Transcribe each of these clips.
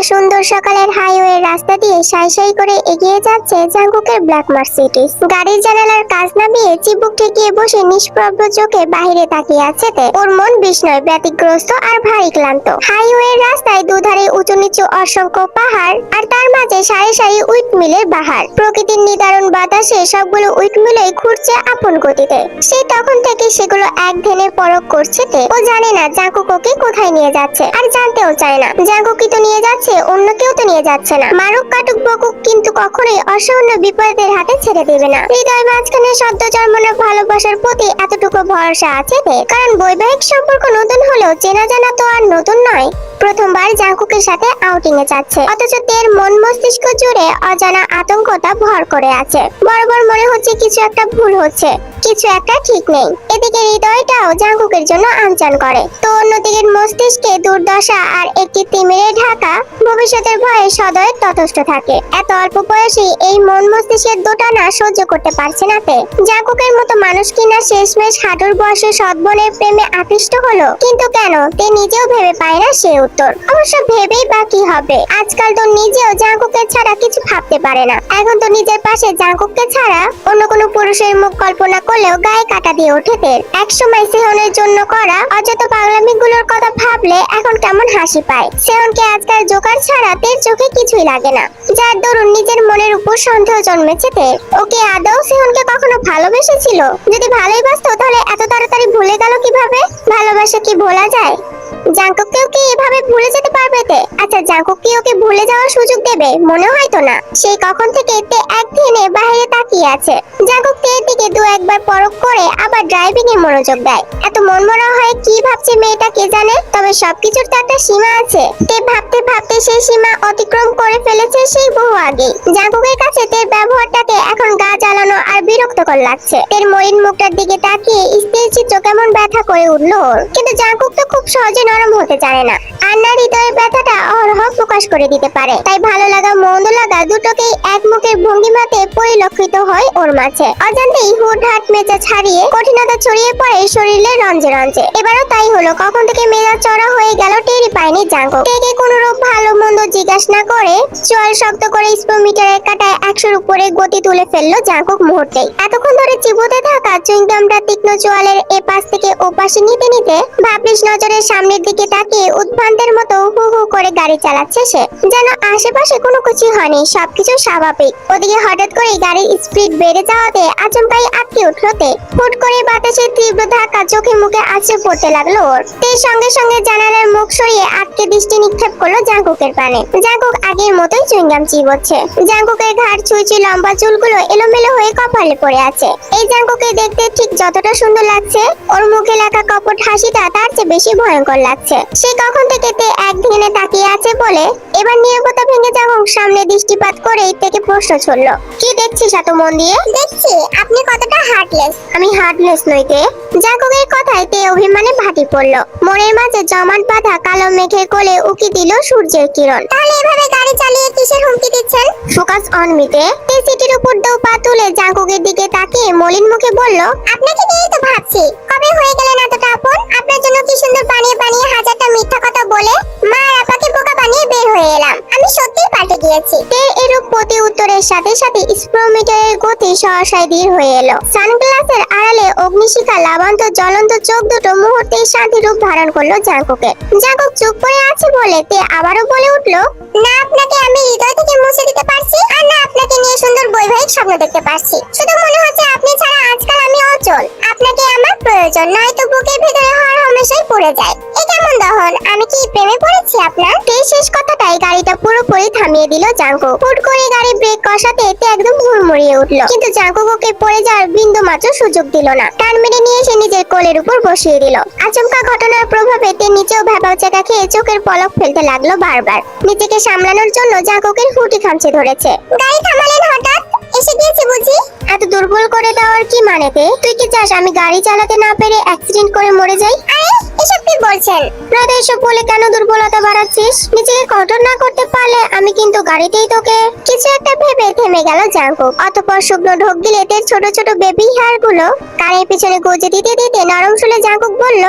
সুন্দর সকালের হাইওয়ে রাস্তা দিয়ে সাই সাই করে এগিয়ে যাচ্ছে জাঙ্কুকের ব্ল্যাক মার্সিডিজ। গাড়ির জানালার কাঁচ নামিয়ে চিবুক ঠেকিয়ে বসে নিষ্প্রভ চোখে বাইরে তাকিয়ে আছে তে। ওর মন বিস্ময়, ব্যতিগ্রস্ত আর ভারী ক্লান্ত। হাইওয়ের রাস্তায় দুধারে উঁচু নিচু অসংখ্য পাহাড়, আর তার মাঝে সারি সারি উইট মিলের বাহার। প্রকৃতির নিদারুণ বাতাসে সবগুলো উইট মিলেই ঘুরছে আপন গতিতে। সে তখন থেকে সেগুলো এক ধ্যানে পরখ করছে তে। ও জানে না জাঙ্কুক ওকে কোথায় নিয়ে যাচ্ছে, আর জানতেও চায় না। জাঙ্কুকই তো নিয়ে যাচ্ছে, অন্য কেউ তো নিয়ে যাচ্ছে না। মারুক কাটুক বকুক, কিন্তু কখনোই অসহনীয় বিপদের হাতে ছেড়ে দেবে না। হৃদয় মাঝখানে সদ্য জন্মানো ভালোবাসার প্রতি এতটুকু ভরসা আছে তে। কারণ বৈবাহিক সম্পর্ক নতুন হলেও চেনা জানা তো আর নতুন নয়। প্রথমবার জাঙ্কুকের সাথে আউটিং এ যাচ্ছে, অথচ তের মন মস্তিষ্ক জুড়ে অজানা আতঙ্কতা ভর করে আছে। বরাবর মনে হচ্ছে কিছু একটা ভুল হচ্ছে, কিছু একটা ঠিক নেই। এদিকে হৃদয়টাও জাঙ্কুকের জন্য আনচান করে, তো অন্যদিকে মস্তিষ্কে দুর্দশা আর একটি তিমিরে ঢাকা ভবিষ্যতের ভয়ে সদয় ততস্থ থাকে। এত অল্প বয়সে এই মন মস্তিষ্কের দোটানা সহ্য করতে পারছে না তে। জাঙ্কুকের মতো মানুষ কিনা শেষমেশ হাঁটুর বয়সে সৎবনের প্রেমে আকৃষ্ট হলো, কিন্তু কেন তে নিজেও ভেবে পায় না সে উত্তর। অবশ্য ভেবেই বা কি হবে, আজকাল তো নিজেও জাঙ্কুকের ছাড়া কিছু ভাবতে পারে না। এখন তো নিজের পাশে জাঙ্কুককে ছাড়া অন্য কোনো পুরুষের মুখ কল্পনা করলেও গায়ে কাটা দিয়ে ওঠে তের। একসময় সেহনের জন্য করা অযথ পাগলামিগুলোর কথা ভাবলে এখন কেমন হাসি পায়। সেহনকে আজকাল জোকার ছাড়া তের চোখে কিছুই লাগে না, যার দরুন নিজের মনের উপর সন্দেহ জন্মেছে তের। ওকে আদৌ সেহনকে কখনো ভালোবেসেছিল? যদি ভালোই বাসতো তাহলে এত তাড়াতাড়ি ভুলে গেল কিভাবে? ভালোবাসা কি ভোলা যায়? জাঙ্কুককেও কি এভাবে ভুলে যেতে পারবে তে? আচ্ছা, জাঙ্কুক কি ওকে ভুলে যাওয়ার সুযোগ দেবে? মনে হয় তো না। সেই কখন থেকে তে একদিনে বাইরে তাকিয়ে আছে। জাঙ্কুক তের দিকে দু একবার পরখ করে আবার ড্রাইভিং এ মনোযোগ দেয়। এত মনমরা হয়ে কি ভাবছে মেয়েটা কে জানে। তবে সবকিছুর তো একটা সীমা আছে। তে ভাবতে ভাবতে সেই সীমা অতিক্রম করে ফেলেছে সেই বহু আগে। জাঙ্কুকের কাছে তের ব্যবহারটাকে এখন গা জ্বালানো আর বিরক্তকর লাগছে। তের মলিন মুখটার দিকে তাকিয়ে স্থির চিত্র কেমন ব্যথা করে উঠলো ওর। কিন্তু জাঙ্কুক তো খুব সহজে নরম হতে জানে না, আর না হৃদয়ের ব্যথাটা অহরহ প্রকাশ করে দিতে পারে। তাই ভালো লাগা মন্দ লাগা দুটোকেই এক মুখের ভঙ্গিমাতে পরিলক্ষিত হয় ওর মাঝে। অজান্তেই হুটহাট মেজাজ হারিয়ে কঠিনতা ছড়িয়ে পড়ে শরীরে রঞ্জে রঞ্জে। এবারও তাই হলো। কখন থেকে মেজাজ চড়া হয়ে গেল টেরই পায়নি জাঙ্কুক। তেকে কোনো রূপ ভালো মন্দ জিজ্ঞাসা না করে চোয়াল শক্ত করে স্পিডোমিটারের কাঁটায় 100-র উপরে গতি তুলে ফেললো জাঙ্কুক মুহূর্তেই। এতক্ষণ ধরে চিবোতে থাকা চুইংগামটা তীক্ষ্ণ চোয়ালের এপাশ থেকে ওপাশে নিতে নিতে ভাবলিস নজরের সামনের দিকে তাকিয়ে উদ্ভ্রান্তের মতো হু হু করে গাড়ি চালাচ্ছে সে, যেন আশেপাশে কোনো কিছু হয়নি, সবকিছু স্বাভাবিক। ওদিকে হঠাৎ করে গাড়ির স্পিড বেড়ে যাওয়াতে আচমকাই আটকে উঠলো তে। হুট করে বাতাসের তীব্র ধাক্কা চোখে মুখে আছড়ে পড়তে লাগলো ওর। তের সঙ্গে সঙ্গে জানালার মুখ সরিয়ে আটকে দৃষ্টি নিক্ষেপ করলো জাঙ্কুকের পানে। জাঙ্কুক আগের মতোই চুইংগাম চিবোচ্ছে। জাঙ্কুকের ঘাড় ছুঁইছি লম্বা চুলগুলো এলোমেলো হয়ে কপালে পড়ে আছে। এই জাঙ্কুকে দেখতে ঠিক যতটা সুন্দর লাগছে, ওর মুখে লেখা কপট হাসিটা তার চেয়ে বেশি ভয়ঙ্কর লাগছে। সে কখন থেকে তে একদিনে তাকিয়ে আছে বলে এবার নীরবতা ভেঙে জাঙ্কুক সামনে দৃষ্টিপাত করেই থেকে প্রশ্ন ছুড়ল, কি দেখছিস এত মন দিয়ে? দেখছি আপনি কতটা হার্টলেস। আমি হার্টলেস নই তে। জাঙ্কুকের কথায় তে অভিমানে ভাটি পড়ল। মনের মাঝে জমাট বাঁধা কালো মেঘের কোলে উকি দিল সূর্যের কিরণ। তাহলে এভাবে গাড়ি চালিয়ে কিসের হুমকি দিচ্ছেন? ফোকাস অন মি তে। তে সিটির উপর দৌ পা তুলে জাঙ্কুকের দিকে তাকিয়ে মলিন মুখে বলল, আপনাকে নিয়েই তো ভাবছি। কবে হয়ে গেলেন এতটা আপন? আপনার জন্য কি সুন্দর বানিয়ে বানিয়ে হাজারটা মিথ্যা কথা বলে মা আর আপাকে বোকা বানিয়ে বের হয়ে এলাম। আমি সত্যিই পাল্টে গিয়েছি। তের এরূপ প্রতি উত্তরের সাথে সাথে স্পিডোমিটারের গতি সহসায় ধীর হয়ে এলো। সানগ্লাসের আড়ালে অগ্নিশিখা লাবন্ত জ্বলন্ত চোখ দুটো মুহূর্তেই শান্তি রূপ ধারণ করলো জাঙ্কুকে। জাঙ্কুক চুপ করে আছে বলে তে আবারও বলে উঠলো, না আপনাকে আমি হৃদয় থেকে মুছে দিতে পারছি, আর না আপনাকে নিয়ে সুন্দর বৈবাহিক স্বপ্ন দেখতে পারছি। শুধু মনে হচ্ছে আপনি ছাড়া আজকাল আমি অচল। আপনাকে আমার প্রয়োজন, নয়তো বুকের ভেতরে হর হামেশাই পড়ে যায়। এ কেমন দহন? আমি কি প্রেমে পড়েছি আপনার? এই শেষ কথাটাই গাড়িটা পুরোপুরি থামিয়ে দিল জাঙ্কুক। হুট করে গাড়ি ব্রেক কষাতে তে একদম হুড়মুড়িয়ে উঠলো, কিন্তু জাঙ্কুক ওকে পড়ে যাওয়ার বিন্দু মাত্র সুযোগ দিল না। টান মেরে নিয়ে এসে নিজের কোলের উপর বসিয়ে দিল। আচমকা ঘটনার প্রভাবে তে নিচেও ভ্যাবাও চাকা খেয়ে চোখের পলক ফেলতে লাগলো বারবার। নিজেকে সামলানোর জন্য জাঙ্কুকের হুটি খামচে ধরেছে। গাড়ি থামালেন হঠাৎ? এসে গিয়েছে বুঝি? এত দুর্বল করে দেওয়ার কি মানে তে? তুই কি চাস আমি গাড়ি চালাতে না পেরে অ্যাক্সিডেন্ট করে মরে যাই? আরে এসব কি বলছেন? রাতে এসব বলে কেন দুর্বলতা বাড়াচ্ছিস? নিজেকে কন্ট্রোল না করতে পারলে আমি কিন্তু গাড়িতেই তোকে। কিছু একটা ভেবে থেমে গেল জাঙ্কুক। অতঃপর শুকনো ঢোক গিলে তের ছোট ছোট বেবি হেয়ার গুলো কানের পিছনে গুজে দিতে দিতে নরম সুরে জাঙ্কুক বলল,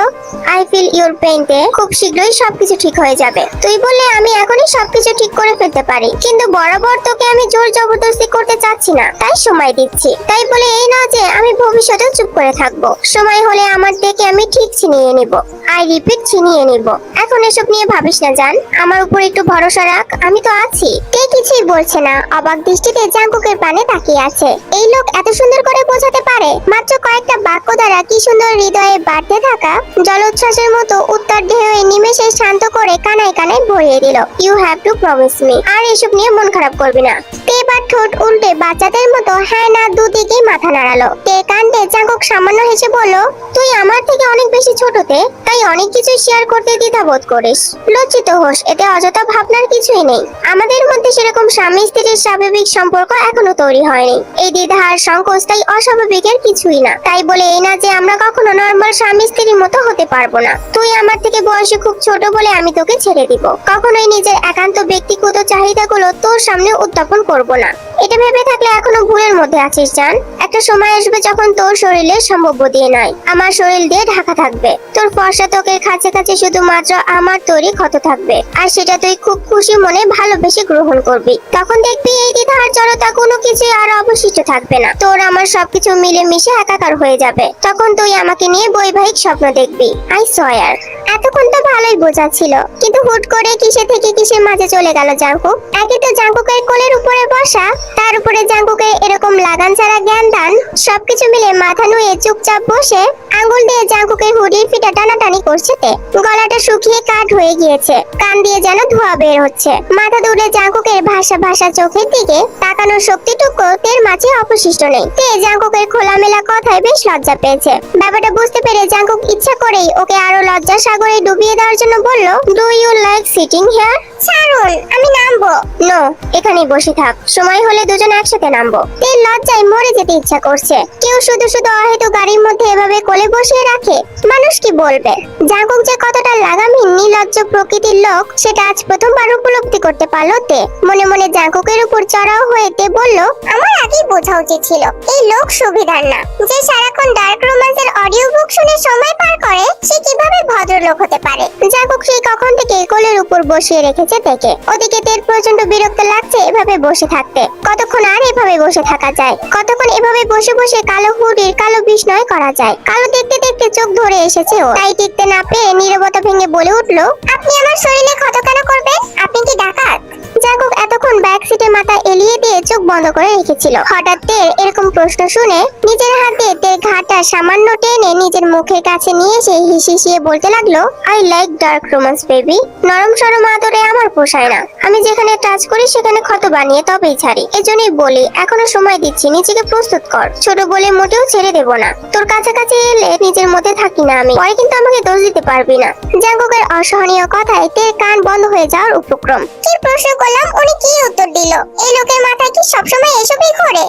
আই ফিল ইউর পেইন তে। খুব শীঘ্রই সবকিছু ঠিক হয়ে যাবে। তুই বললে আমি এখনই সবকিছু ঠিক করে ফেলতে পারি, কিন্তু বরাবর তোকে আমি জোর জবরদস্তি করতে চাচ্ছি না, তাই সময় দিচ্ছি। তাই বলে এই না যে আমি ভবিষ্যতেও চুপ করে থাকবো। সময় হলে আমার থেকে আমি ঠিক ছিনিয়ে নিব। আই রিপিট, ছিনিয়ে নিব। এখন এসব নিয়ে ভাবিস না জান, আমার উপর একটু ভরসা রাখ, আমি তো আছি। তে কিছুই বলছে না, অবাক দৃষ্টিতে জাঙ্কুকের পানে তাকিয়ে আছে। এই লোক এত সুন্দর করে বোঝাতে পারে। মাত্র কয়েকটা বাক্য দ্বারা কি সুন্দর হৃদয়ে বাড়তে থাকা জলোচ্ছ্বাসের মতো উত্তর ঢেউয়ে নিমেষে শান্ত করে কানায় কানায় ভরিয়ে দিল, you have to promise me. আর এসব নিয়ে মন খারাপ করবি না। তে এবার ঠোঁট উল্টে বাচ্চাদের মতো হ্যাঁ না দুদিকেই মাথা নাড়ালো। তে কাণ্ডে জাঙ্কুক সামান্য হেসে বলল, তুই আমার থেকে অনেক বেশি ছোটতে, তাই অনেক কিছু শেয়ার করতে দ্বিধাবোধ করিস। লজ্জিত হোস, এতে অযথা ভাবনার কিছুই নেই। আমাদের মধ্যে সেরকম স্বামী স্ত্রীর স্বাভাবিক সম্পর্ক এখনো তৈরি হয়নি। এই দ্বিধা আর সংকোচ তাই অস্বাভাবিকের কিছুই না। তাই বলে এই না যে আমরা কখনো নর্মাল স্বামী স্ত্রীর মতো হতে পারবো না। তুই আমার থেকে বয়সে খুব ছোট বলে আমি তোকে ছেড়ে দিব। কখনোই নিজের একান্ত ব্যক্তিগত চাহিদাগুলো তোর সামনে উত্থাপন করব না। এটা ভেবে থাকলে এখনো ভুলের মধ্যে আছিস জান। একটা সময় আসবে যখন তোর শরীরে সম্ভব দিয়ে নয়, আমার শরীর দিয়ে ঢাকা থাকবে। তোর ফর্সা ত্বকের কাছে কাছে শুধুমাত্র আমার তৈরি ক্ষত থাকবে, আর সেটা তুই খুব খুশি মনে ভালোবেসে গ্রহণ করবি। তখন দেখবি এই দ্বিধা আর জড়তা কোনো কিছু আর অবশিষ্ট থাকবে না। তোর আমার সবকিছু মিলে মিশে একাকার হয়ে যাবে। তখন তুই আমাকে নিয়ে বৈবাহিক স্বপ্ন দেখবি। I swear. এতক্ষণ তো ভালোই বোঝা ছিল, কিন্তু হুট করে কিসে থেকে কিসের মাঝে চলে গেল জাঙ্কুক। একে তো জাঙ্কুকের কোলের উপরে বসা, তার উপরে জাঙ্কুকের এরকম লাগান ছাড়া জ্ঞান দান, সবকিছু মিলে মাথা নুয়ে চুপচাপ বসে আঙ্গুল দিয়ে জাঙ্কুকের হুডির ফিতা টানাটানি করছে তে। গলাটা শুকিয়ে কাঠ হয়ে গিয়েছে, কান দিয়ে যেন ধোঁয়া বের হচ্ছে। মাথা দুলে জাঙ্কুকের ভাষা ভাষা চোখের দিকে তাকানোর শক্তিটুকু তের মাঝে অবশিষ্ট নেই। তে জাঙ্কুকের খোলামেলা কথায় বেশ লজ্জা পেয়েছে। ব্যাপারটা বুঝতে পেরে জাঙ্কুক ইচ্ছা করেই ওকে আরো লজ্জা সাগরে ডুবিয়ে দেওয়ার জন্য বলল, do you like sitting here? ছাড়ুন, আমি নামবো। নো, এখানেই বসে থাক, সময় হলে দুজন একসাথে নামবো। তের লজ্জায় মরে যেতে ইচ্ছা করছে। কেউ শুধু শুধু অহেতু গাড়ির মধ্যে এভাবে কোলে বসিয়ে রাখে, মানুষ কি বলবে? জাঙ্কুক যে কতটা লাগামহীন নির্লজ্জ প্রকৃতির লোক সেটা আজ প্রথমবার উপলব্ধি করতে পারলো তে। মনে মনে জাঙ্কুকের উপর চড়াও হয়ে তে বলল, আমার আগেই বোঝা উচিত ছিল এই লোক সুবিধার না। যে সারাক্ষণ ডার্ক রোমান্সের অডিও বুক শুনে সময় পার করে, সে কিভাবে ভদ্রলোক হতে পারে? জাঙ্কুক সেই কখন থেকে কোলের উপর বসিয়ে রেখেছে তেকে। ওদিকে তের প্রচন্ড বিরক্ত লাগছে এভাবে বসে থাকতে। কতক্ষণ আর এভাবে বসে থাকা যায়? কতক্ষণ এভাবে বসে বসে কালো হুডির কালো বিস্ময় করা যায়? কালো দেখতে দেখতে চোখ ধরে এসেছে ও, তাই টিকতে না পেরে নীরবতা ভেঙে বলে উঠলো, আপনি আমার শরীরে ক্ষত কেন করবেন? আপনি কি ডাকাত? জাঙ্কুক এতক্ষণ ব্যাক সিটে মাথা এলিয়ে দিয়ে চোখ বন্ধ করে রেখেছিল। হঠাৎ তের এরকম প্রশ্ন শুনে নিজের হাতে তের ঘাড়টা সামান্য টেনে নিজের মুখের কাছে নিয়ে এসে হিসিয়ে বলতে লাগলো, I like dark romance baby. নরম সরম আদরে আমার পোষায় না। আমি যেখানে টাচ করি সেখানে ক্ষত বানিয়ে তবেই ছাড়ি। এজন্যই বলি এখনো সময় দিচ্ছি, নিজেকে প্রস্তুত কর। ছোট বলে মোটেও ছেড়ে দেব না। তোর কাছাকাছি এলে নিজের মধ্যে থাকি না আমি, পরে কিন্তু আমাকে দোষ দিতে পারবি না। জাঙ্কুকের অসহনীয় কথায় তের কান বন্ধ হয়ে যাওয়ার উপক্রম। কি প্রশ্ন করলাম, উনি কি উত্তর দিল? এই লোকের মাথায় কি সবসময় এসবই ঘোরে?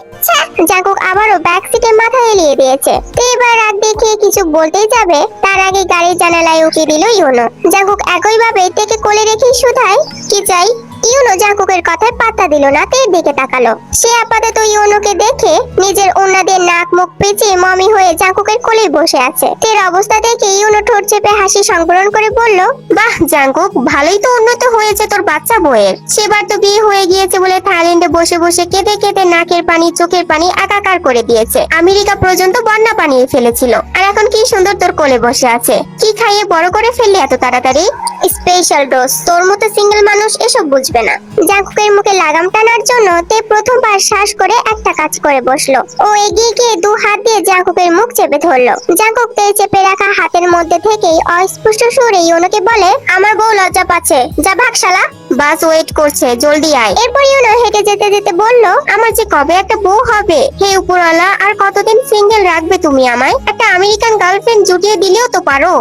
জাঙ্কুক আবারও ব্যাক সিটে মাথা এলিয়ে দিয়েছে। তে এবার রাগ দেখিয়ে কিছু বলতেই যাবে, তার আগে গাড়ির জানালায় উঁকি দিল ইউনো। জাঙ্কুক একইভাবে তেকে কোলে রেখেই শুধায়, কি চাই? ইউনো জাঙ্কুকের কথায় পাত্তা দিল না, তের দিকে তাকালো। সে আপাতত ইউনোকে দেখে নিজের ওড়না দিয়ে নাক মুখ পেঁচিয়ে মমি হয়ে জাঙ্কুকের কোলেই বসে আছে। তের অবস্থা দেখে ইউনো ঠোঁট চেপে হাসি সংবরণ করে বলল, বাহ জাঙ্কুক, ভালোই তো উন্নত হয়েছে তোর বাচ্চা বউয়ের। সেবার তো বিয়ে হয়ে গিয়েছে বলে থাইল্যান্ডে বসে বসে কেঁদে কেঁদে নাকের পানি চোখের পানি একাকার করে দিয়েছে। আমেরিকা পর্যন্ত বন্যা বানিয়ে ফেলেছিল, আর এখন কি সুন্দর তোর কোলে বসে আছে। কি খাইয়ে বড় করে ফেললি এত তাড়াতাড়ি? Special dose. তোর মতো সিঙ্গেল মানুষ এসব বুঝবে না। জাঙ্কুকের মুখে লাগাম টানার জন্য তে প্রথমবার শ্বাস করে একটা কাজ করে বসলো। ও এগিয়ে গিয়ে দু হাত দিয়ে জাঙ্কুকের মুখ চেপে ধরলো। জাঙ্কুক তে চেপে রাখা হাতের মধ্যে থেকেই অস্পষ্ট সুরে ইউনোকে বলে, আমার বউ লজ্জা পাচ্ছে, যা ভাগ শালা। বাস ওয়েট করছে, জলদি আয়। এরপর ইউনো হেঁটে যেতে যেতে বলল, আমার যে কবে একটা বউ হবে, হে উপরওয়ালা, আর কতদিন সিঙ্গেল রাখবে তুমি আমায়? একটা আমেরিকান গার্লফ্রেন্ড জুটিয়ে দিলেও তো পারো।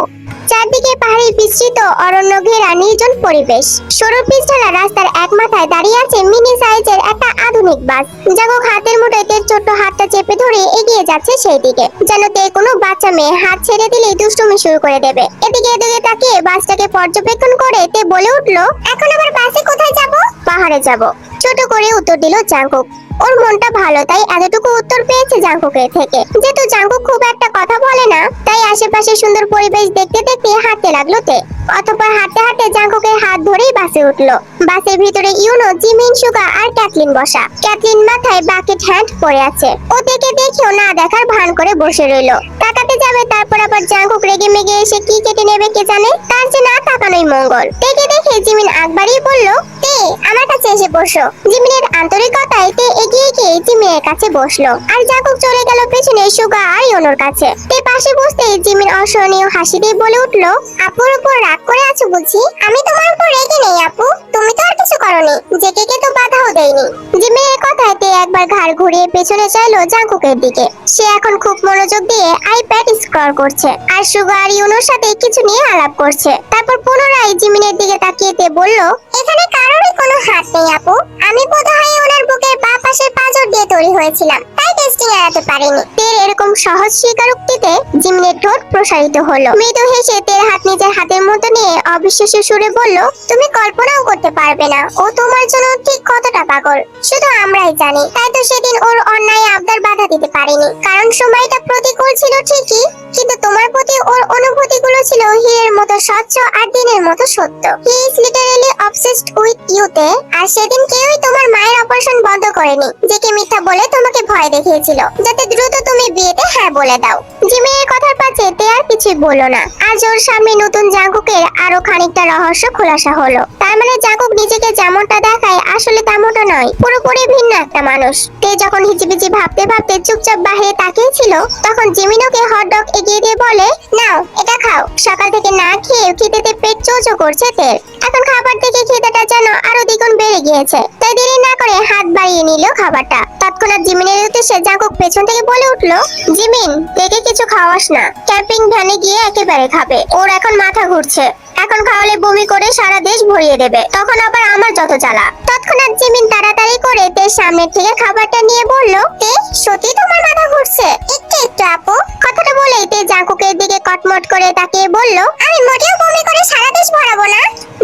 চারদিকে পাহাড়ি বিস্তৃত অরণ্য ঘেরা নির্জন পরিবেশ। সরু পিচঢালা রাস্তার এক মাথায় দাঁড়িয়ে আছে মিনি সাইজের একটা আধুনিক বাস। জাঙ্কুক হাতের মুঠোয় তের ছোট্ট হাতটা চেপে ধরে এগিয়ে যাচ্ছে সেই দিকে, যেন তে কোনো বাচ্চা মেয়ে হাত ছেড়ে দিলেই দুষ্টুমি শুরু করে দেবে। এদিকে তাকিয়ে বাসটাকে পর্যবেক্ষণ করে তে বলে উঠলো, এখন আবার বাসে কোথায় যাব? পাহাড়ে যাব, ছোট করে উত্তর দিল জাঙ্কুক। ওর মনটা ভালো, তাই এতটুকু উত্তর পেয়েছে জাঙ্কুকের থেকে। যেহেতু জাঙ্কুক খুব একটা কথা বলে না, তাই আশেপাশে সুন্দর পরিবেশ দেখতে দেখতে হাঁটতে লাগলো তে। অতঃপর হাঁটতে হাঁটতে জাঙ্কুকের হাত ধরেই বাসে উঠলো। বাসের ভিতরে ইউনো, জিমিন, সুগা আর ক্যাথলিন বসা। ক্যাথলিন মাথায় বাকেট হ্যান্ড পরে আছে। ও দেখেও না দেখার ভান করে বসে রইলো। তাকাতে যাবে, তারপর আবার জাঙ্কুক রেগে মেগে এসে কি কেটে নেবে কে জানে। তার যে না তাকানোই মঙ্গল। দেখে জিমিন আগবাড়িয়ে বলল, তে আমার কাছে এসে বসো। জিমিনের আন্তরিকতায় তে এগিয়ে গিয়ে জিমিনের কাছে বসলো, আর জাঙ্কুক চলে গেল পেছনে সুগা আর ইউনোর কাছে। তে পাশে বসতেই জিমিন অসহনীয় হাসি দিয়ে বলে উঠলো, আপুর উপর রাগ করে আছো বুঝি? আমি তোমার উপর রেগে নেই আপু, তুমি তো আর কিছু করনি, জেকে তো বাধাও দেয়নি। জিমিনের কথায় তে একবার ঘাড় ঘুরিয়ে পেছনে চাইলো জাঙ্কুকের দিকে। সে এখন খুব মনোযোগ দিয়ে আইপ্যাড স্ক্রল করছে, আর সুগা আর ইউনোর সাথে কিছু নিয়ে আলাপ করছে। তারপর পুনরায় জিমিনের দিকে তাকিয়ে তে বলল, এখানে কারোরই কোনো হাত নেই আপু, আমি বোধহয় ওনার বুকের বাঁ পাশের পাঁজর দিয়ে তৈরি হয়েছিলাম, তাই টেস্টিং এড়াতে পারিনি। তের এরকম সহজ স্বীকারোক্তিতে জিমিনের ঠোঁট প্রসারিত হলো। মৃদু হেসে তের হাত নিজের হাতের মধ্যে নিয়ে অবিশ্বাস্য সুরে বলল, তুমি কল্পনাও করতে পারবে না ও তোমার জন্য ঠিক কতটা পাগল, শুধু আমরাই জানি। তাই তো সেদিন ওর অন্যায় আবদার বাধা দিতে পারিনি, কারণ সময়টা প্রতিকূল ছিল ঠিকই, কিন্তু তোমার প্রতি ওর অনুভূতিগুলো ছিল হীরের মতো স্বচ্ছ আর দিনের মতো সত্য। He is literally obsessed with you তে। আর সেদিন কেউই তোমার মায়ের অপারেশন বন্ধ করেনি, যে কি মিথ্যা বলে তোমাকে ভয় দেখিয়েছিল, যাতে দ্রুত তুমি বিয়েতে হ্যাঁ বলে দাও। জিমিনের কথার পাশে তে আর কিছুই বলল না। আজ ওর সামনে নতুন জাঙ্কুকের আরো খানিকটা রহস্য খোলাসা হলো। তার মানে জাঙ্কুক নিজেকে যেমনটা দেখায় আসলে তেমনটা নয়, পুরোপুরি ভিন্ন একটা মানুষ। তে যখন হিজিবিজি ভাবতে ভাবতে চুপচাপ বাহিরে তাকিয়েছিল, তখন জিমিনোকে হটডগ এগিয়ে দিয়ে বলে, নাও এটা খাও। সকাল থেকে না খেয়ে খিদেতে পেট চোচো করছে তের। এখন খাবার থেকে খিদেটা যেন আরো দ্বিগুণ বেড়ে গিয়েছে, তাই দেরি না করে হাত বাড়িয়ে নিল খাবারটা। তৎক্ষণাৎ জিমিনের উদ্দেশ্যে জাঙ্কুক পেছন থেকে বলে উঠলো, জিমিন, দেখে কিছু খাওয়াস না, ক্যাম্পিং ভ্যানে গিয়ে একেবারে খাবে, ওর এখন মাথা ঘুরছে, এখন খাওয়ালে বমি করে সারা দেশ ভরিয়ে দেবে, তখন আবার আমার যত জ্বালা। তৎক্ষণাৎ জিমিন তাড়াতাড়ি করে তের সামনের থেকে খাবারটা নিয়ে বলল, তে সত্যি তোমার মাথা ঘুরছে? একটু একটু আপু। কথাটা বলেই তে জাঙ্কুকের দিকে কটমট করে তাকিয়ে বলল, আমি মোটেও বমি করে সারা দেশ ভরাবো না।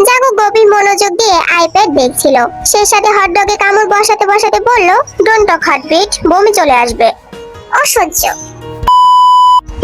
জাঙ্কুক গভীর মনোযোগ দিয়ে আইপ্যাড দেখছিল, সে সাথে হটডগে কামড় বসাতে বসাতে বলল, ডোন্ট টক হার্টবিট, বমি চলে আসবে। অসহ্য।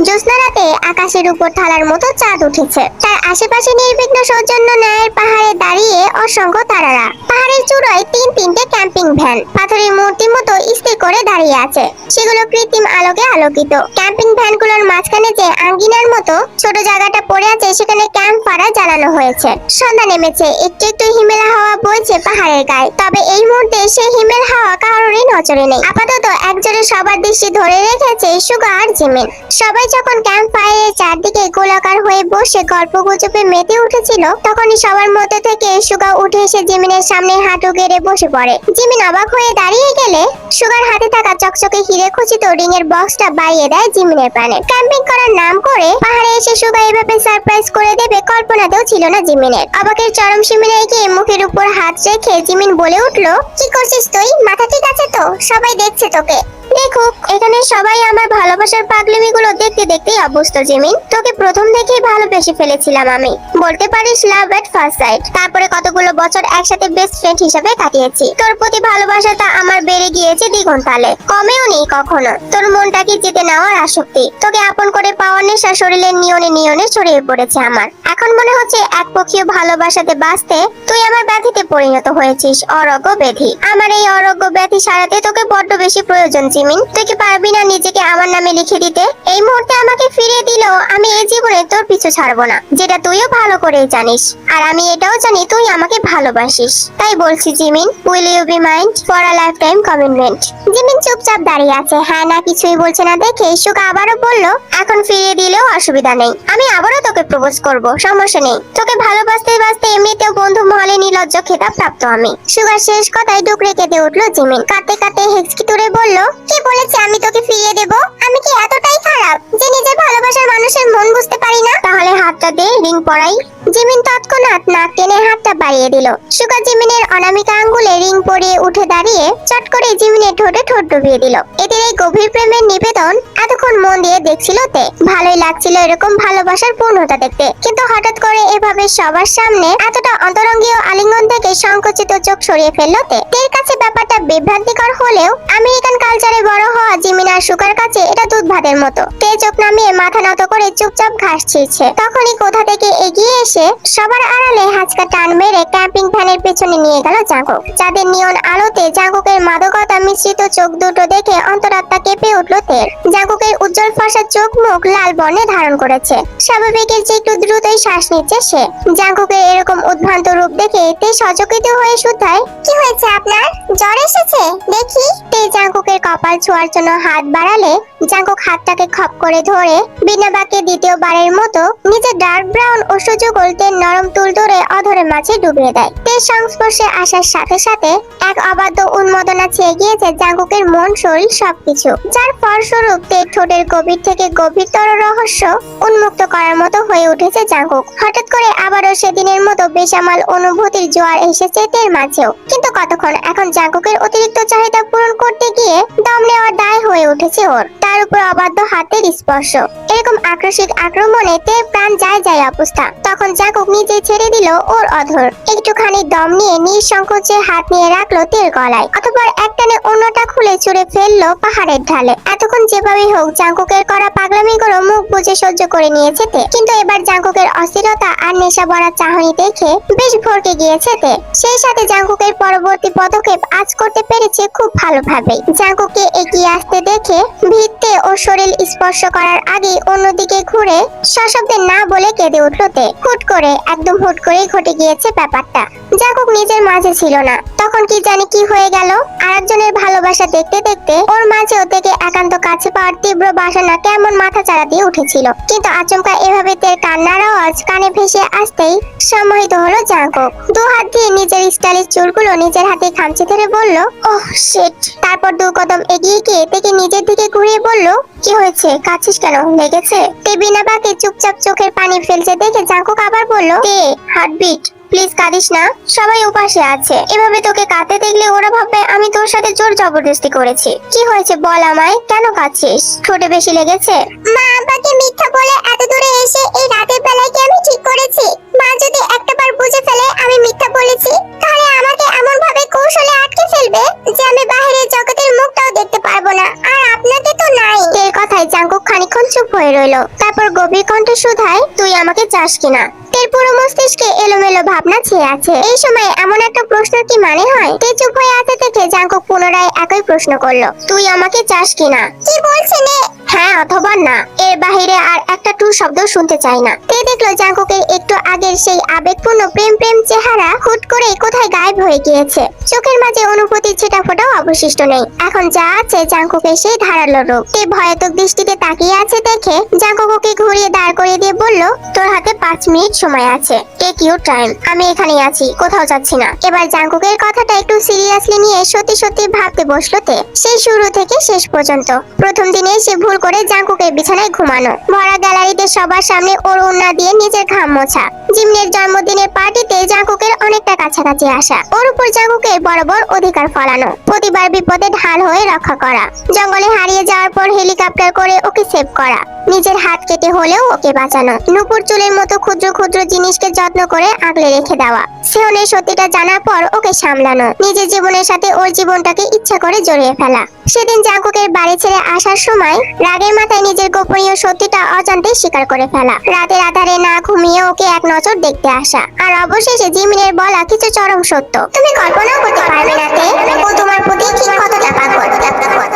জ্যোৎস্না রাতে আকাশের উপর থালার মতো চাঁদ উঠেছে। তার আশেপাশে নির্বিঘ্ন সৌজন্য ন্যায়ের পাহাড়ে দাঁড়িয়ে অসংখ্য তারারা। পাহাড়ের চূড়ায় তিনটে ক্যাম্পিং ভ্যান পাথরের মূর্তির মতো স্থির করে দাঁড়িয়ে আছে, সেগুলো কৃত্রিম আলোকে আলোকিত। ক্যাম্পিং ভ্যানগুলোর মাঝখানে যে আঙ্গিনার মতো ছোট জায়গাটা পড়ে আছে, সেখানে ক্যাম্প ফায়ার জ্বালানো হয়েছে। সন্ধ্যা নেমেছে, একটু একটু হিমেল হাওয়া বইছে পাহাড়ের গায়ে, তবে এই মুহূর্তে সেই হিমেল হাওয়া কারোরই নজরে নেই। আপাতত একজোড়ে সবার দৃষ্টি ধরে রেখেছে সুগা আর জিমিন। সবাই যখন ক্যাম্প ফায়ারের চারদিকে গোলাকার হয়ে বসে গল্প গুজবে মেতে উঠেছিল, তখনই সবার মধ্যে থেকে সুগা উঠে এসে জিমিনের সামনে হাঁটু গেড়ে বসে পড়ে। জিমিন অবাক হয়ে দাঁড়িয়ে গেলে সুগার হাতে থাকা চকচকে হিরে খচিত রিং এর বক্সটা বাড়িয়ে দেয় জিমিনের প্রাণে। ক্যাম্পিং করার নাম করে পাহাড়ে এসে সুগা এভাবে সারপ্রাইজ করে দেবে কল্পনাতেও ছিল না জিমিনের। অবাকের চরম সীমায় গিয়ে মুখের উপর হাত রেখে জিমিন বলে উঠলো, কি করছিস তুই? মাথা ঠিক আছে তো? সবাই দেখছে তোকে। দেখুক, এখানে সবাই আমার ভালোবাসার পাগলামিগুলো দেখতে দেখতেই অভ্যস্ত জিমিন। তোকে প্রথম থেকেই ভালোবেসে ফেলেছিলাম আমি, বলতে পারিস লাভ এট ফার্স্ট সাইট। তারপরে কতগুলো বছর একসাথে বেস্ট ফ্রেন্ড হিসেবে কাটিয়েছি। তোর প্রতি ভালোবাসাটা আমার বেড়ে গিয়েছে দ্বিগুণ তালে, কমেও নেই কখনো। তোর মনটাকে জিতে নেওয়ার আসক্তি, তোকে আপন করে পাওয়ার নেশা শরীরের নিয়নে ছড়িয়ে পড়েছে আমার। এখন মনে হচ্ছে একপক্ষীয় ভালোবাসাতে বাঁচতে তুই আমার ব্যাধিতে পরিণত হয়েছিস, অরোগ্য ব্যাধি। আমার এই অরোগ্য ব্যাধি সারাতে তোকে বড্ড বেশি প্রয়োজন জিমিন। তুই কি পারবি না নিজেকে আমার নামে লিখে দিতে? এই মুহূর্তে আমাকে ফিরিয়ে দিলেও আমি এই জীবনে তোর পিছু ছাড়বো না, যেটা তুইও ভালো করেই জানিস। আর আমি এটাও জানি তুই আমাকে ভালোবাসিস। তাই বলছি Jimin, will you be mind for a life time commitment? Jimin চুপচাপ দাঁড়িয়ে আছে, হ্যাঁ না কিছুই বলছে না দেখে সুগা আবারও বলল, এখন ফিরিয়ে দিলেও অসুবিধা নেই, আমি আবারও তোকে তোকে প্রপোজ করব, সমস্যা নেই। তোকে ভালোবাসতে বাসতে এমনিতেও বন্ধু মহলে নির্লজ্জ খেতাব প্রাপ্ত আমি। সুগার শেষ কথায় ডুকরে কেঁদে উঠলো জিমিন। কাঁদতে কাঁদতে হেঁচকি তুলে বলল, কে বলেছে আমি তোকে ফিরিয়ে দেব? আমি কি এতটাই খারাপ যে নিজের ভালোবাসার মানুষের মন বুঝতে পারি না? তাহলে হাতটা দে, রিং পরাই। জিমিন তৎক্ষণাৎ নাক টেনে হাতটা বাড়িয়ে দিল। সুগার জিমিনের অনামিকা আঙ্গুলে রিং পরিয়ে উঠে দাঁড়িয়ে চট করে জিমিনের ঠোঁটে ঠোঁট ডুবিয়ে দিল। এদের এই গভীর প্রেমের নিবেদন এতক্ষণ মন দিয়ে দেখছিল তে। ভালোই লাগছিল এরকম ভালোবাসার পূর্ণতা দেখতে, কিন্তু হঠাৎ করে এভাবে সবার সামনে এতটা অন্তরঙ্গীয় আলিঙ্গন থেকে সংকুচিত চোখ সরিয়ে ফেলল তে। তের কাছে ব্যাপারটা বিভ্রান্তিকর হলেও আমেরিকান কালচারে বড় হওয়া জিমিন আর সুগার কাছে এটা দুধ ভাতের মতো। তে চোখ নামিয়ে মাথা নত করে চুপচাপ ঘাস ছিঁড়ছে। তখনই কোথা থেকে এগিয়ে এসে সবার আড়ালে হাঁচকা টান মেরে ক্যাম্পিং ভ্যানের পেছনে নিয়ে গেল জাঙ্কুক। যাদের নিয়ন আলোতে জাঙ্কুকের মাদকতা মিশ্রিত চোখ দুটো দেখে অন্তরাত্মা কেঁপে উঠল তের। জাঙ্কুকের উজ্জ্বল ফর্সা চোখ মুখ লাল বর্ণে ধারণ করেছে। স্বাভাবিকের চেয়ে একটু দ্রুতই শ্বাস নিচ্ছে সে। জাঙ্কুকের এরকম উদ্ভ্রান্ত রূপ দেখে তে সচকিত হয়ে শুধায়, কি হয়েছে আপনার? জ্বর এসেছে দেখি। তে জাঙ্কুকের কপাল ছোঁয়ার জন্য হাত বাড়ালে জাঙ্কুক হাতটাকে খপ করে ধরে বিনা বাক্যে দ্বিতীয়বারের মতো নিজের ডার্ক ব্রাউন ও সুযোগল তের নরম তুল ধরে অধরের মাঝে ডুবিয়ে দেয়। তের সংস্পর্শে আসার সাথে সাথে এক অবাধ্য উন্মাদনা ছেয়ে গিয়েছে জাঙ্কুকের মন শরীর সবকিছু, যার ফলস্বরূপ তের ঠোঁটের গভীর থেকে গভীরতর রহস্য উন্মুক্ত করার মতো হয়ে উঠেছে জাঙ্কুক। হঠাৎ করে আবারও সেদিনের মতো বেসামাল অনুভূতির জোয়ার এসেছে তের মাঝেও। কিন্তু কতক্ষণ? এখন জাঙ্কুকের অতিরিক্ত চাহিদা পূরণ করতে গিয়ে দম নেওয়ার দায় হয়ে উঠেছে ওর। তার উপর অবাধ্য হাতের স্পর্শ, এরকম আকস্মিক আক্রমণে তের প্রাণ যায় অবস্থা। তখন জাঙ্কুক নিজে ছেড়ে দিল ওর অধর। একটুখানি দম নিয়ে নিঃসংকোচে হাত নিয়ে রাখলো তের গলায়, অতঃপর একটানে অন্যটা খুলে ছুঁড়ে ফেললো পাহাড়ের ঢালে। এতক্ষণ যেভাবেই হোক জাঙ্কুকের করা পাগলামিগুলো মুখ বুজে সহ্য করে নিয়েছে তে, কিন্তু এবার জাঙ্কুকের অস্থিরতা আর নেশা ভরা চাহনি দেখে বেশ ভরকে গিয়েছে তে। সেই সাথে জাঙ্কুকের পরবর্তী পদক্ষেপ আজ করতে পেরেছে খুব ভালোভাবেই। জাঙ্কুককে এগিয়ে আসতে দেখে ভিত্তে ও শরীর স্পর্শ করার আগে অন্যদিকে ঘুরে সশব্দে না বলে কেঁদে উঠল তে। হুট করে, একদম হুট করেই ঘটে গিয়েছে ব্যাপারটা। জাঙ্কুক নিজের মাঝে ছিল না, তখন কি জানি কি হয়ে গেল। আরেকজনের ভালোবাসা দেখতে দেখতে ওর মাঝেও থেকে একান্ত কাছে পাওয়ার তীব্র বাসনা কেমন মাথা চাড়া দিয়ে উঠেছিল। কিন্তু আচমকা এভাবে তের কান্নার আওয়াজ কানে ভেসে আসতেই সম্মোহিত হলো জাঙ্কুক। দু হাত দিয়ে নিজের স্টাইলিশ চুলগুলো নিজের হাতে খামচে ধরে বলল, ওহ শিট। তারপর দু কদম এগিয়ে গিয়ে তেকে নিজের দিকে ঘুরিয়ে বলল, কি হয়েছে? কাঁদছিস কেন? লেগেছে? তে বিনা বাকে চুপচাপ চোখের পানি ফেলছে দেখে জাঙ্কুক আবার বলল, তে হার্টবিট, প্লিজ কাঁদিস না, সবাই উপাসে আছে। এভাবে তোকে কাঁদতে দেখলে ওরা ভাববে আমি তোর সাথে জোর জবরদস্তি করেছি। কি হয়েছে বল আমায়, কেন কাঁদছিস? ঠোঁটে বেশি লেগেছে? মা আব্বাকে মিথ্যা বলে এত দূরে এসে এই রাতের বেলায় কি আমি ঠিক করেছি? মা যদি একটাবার বুঝে ফেলে আমি মিথ্যা বলেছি, তাহলে আমাকে এমন ভাবে কৌশলে আটকে ফেলবে যে আমি বাইরের জগতের মুখটাও দেখতে পারবো না। আর আপনাকে তো নাই। এর কথায় জাঙ্কুক খানিকক্ষণ চুপ হয়ে রইল। তারপর গভীর কণ্ঠে শুধায়, তুই আমাকে চাস কিনা? তের পুরো মস্তিষ্কে এলোমেলো ভাবনা ছেয়ে আছে। এই সময় এমন একটা প্রশ্ন কি মানে হয়? তে চুপ হয়ে আছে দেখে জাঙ্কুক পুনরায় একই প্রশ্ন করলো, তুই আমাকে চাস কিনা? কি বলছেন? হ্যাঁ অথবা না, এর বাহিরে আর একটা টু শব্দ শুনতে চাই না। তে দেখলো জাঙ্কুকের একটু আগের সেই আবেগপূর্ণ প্রেম প্রেম চেহারা হুট করে কোথায় গায়েব হয়ে গিয়েছে। চোখের মাঝে অনুভূতির ছিটাফোঁটাও অবশিষ্ট নেই। এখন যা আছে জাঙ্কুকের সেই ধারালো রূপ। তে ভয়াতক দৃষ্টিতে তাকিয়ে আছে দেখে জাঙ্কুককে ঘুরিয়ে দাঁড় করিয়ে দিয়ে বলল, তোর হাতে 5 মিনিট সময় আছে, টেক ইউর টাইম। আমি এখানেই আছি, কোথাও যাচ্ছি না। এবার জাঙ্কুকের কথাটা একটু সিরিয়াসলি নিয়ে সত্যি সত্যি ভাবতে বসলো তে। সেই শুরু থেকে শেষ পর্যন্ত প্রথম দিনে সে ভুল করে জাঙ্কুকের বিছানায় ঘুমানো, ভরা গ্যালারিতে সবার সামনে ওর ওড়না দিয়ে নিজের ঘাম মোছা, জিমনের জন্মদিনের পার্টিতে জাঙ্কুকের অনেকটা কাছাকাছি আসা, ওর উপর জাঙ্কুকের বরাবর অধিকার ফলানো, প্রতিবার বিপদে ঢাল হয়ে রক্ষা করা, জঙ্গলে হারিয়ে যাওয়ার পর হেলিকপ্টার করে ওকে সেভ করা, নিজের হাত কেটে হলেও ওকে বাঁচানো, নুপুর চুলের মতো ক্ষুদ্র ক্ষুদ্র জিনিসকে যত্ন করে আগলে রেখে দেওয়া, সেহনের সত্যিটা জানার পর ওকে সামলানো, নিজের জীবনের সাথে ওর জীবনটাকে ইচ্ছা করে জড়িয়ে ফেলা। সেদিন জাঙ্কুকের বাড়ি ছেড়ে আসার সময় রাগের মাথায় নিজের গোপনীয় সত্যিটা অজান্তে স্বীকার করে ফেলা, রাতের আধারে না ঘুমিয়ে ওকে এক নজর দেখতে আসা, আর অবশেষে জিমিনের বলা কিছু চরম সত্য। তুমি কল্পনা করতে পারবে না তে, ও তোমার প্রতি ঠিক কতটা পাগল।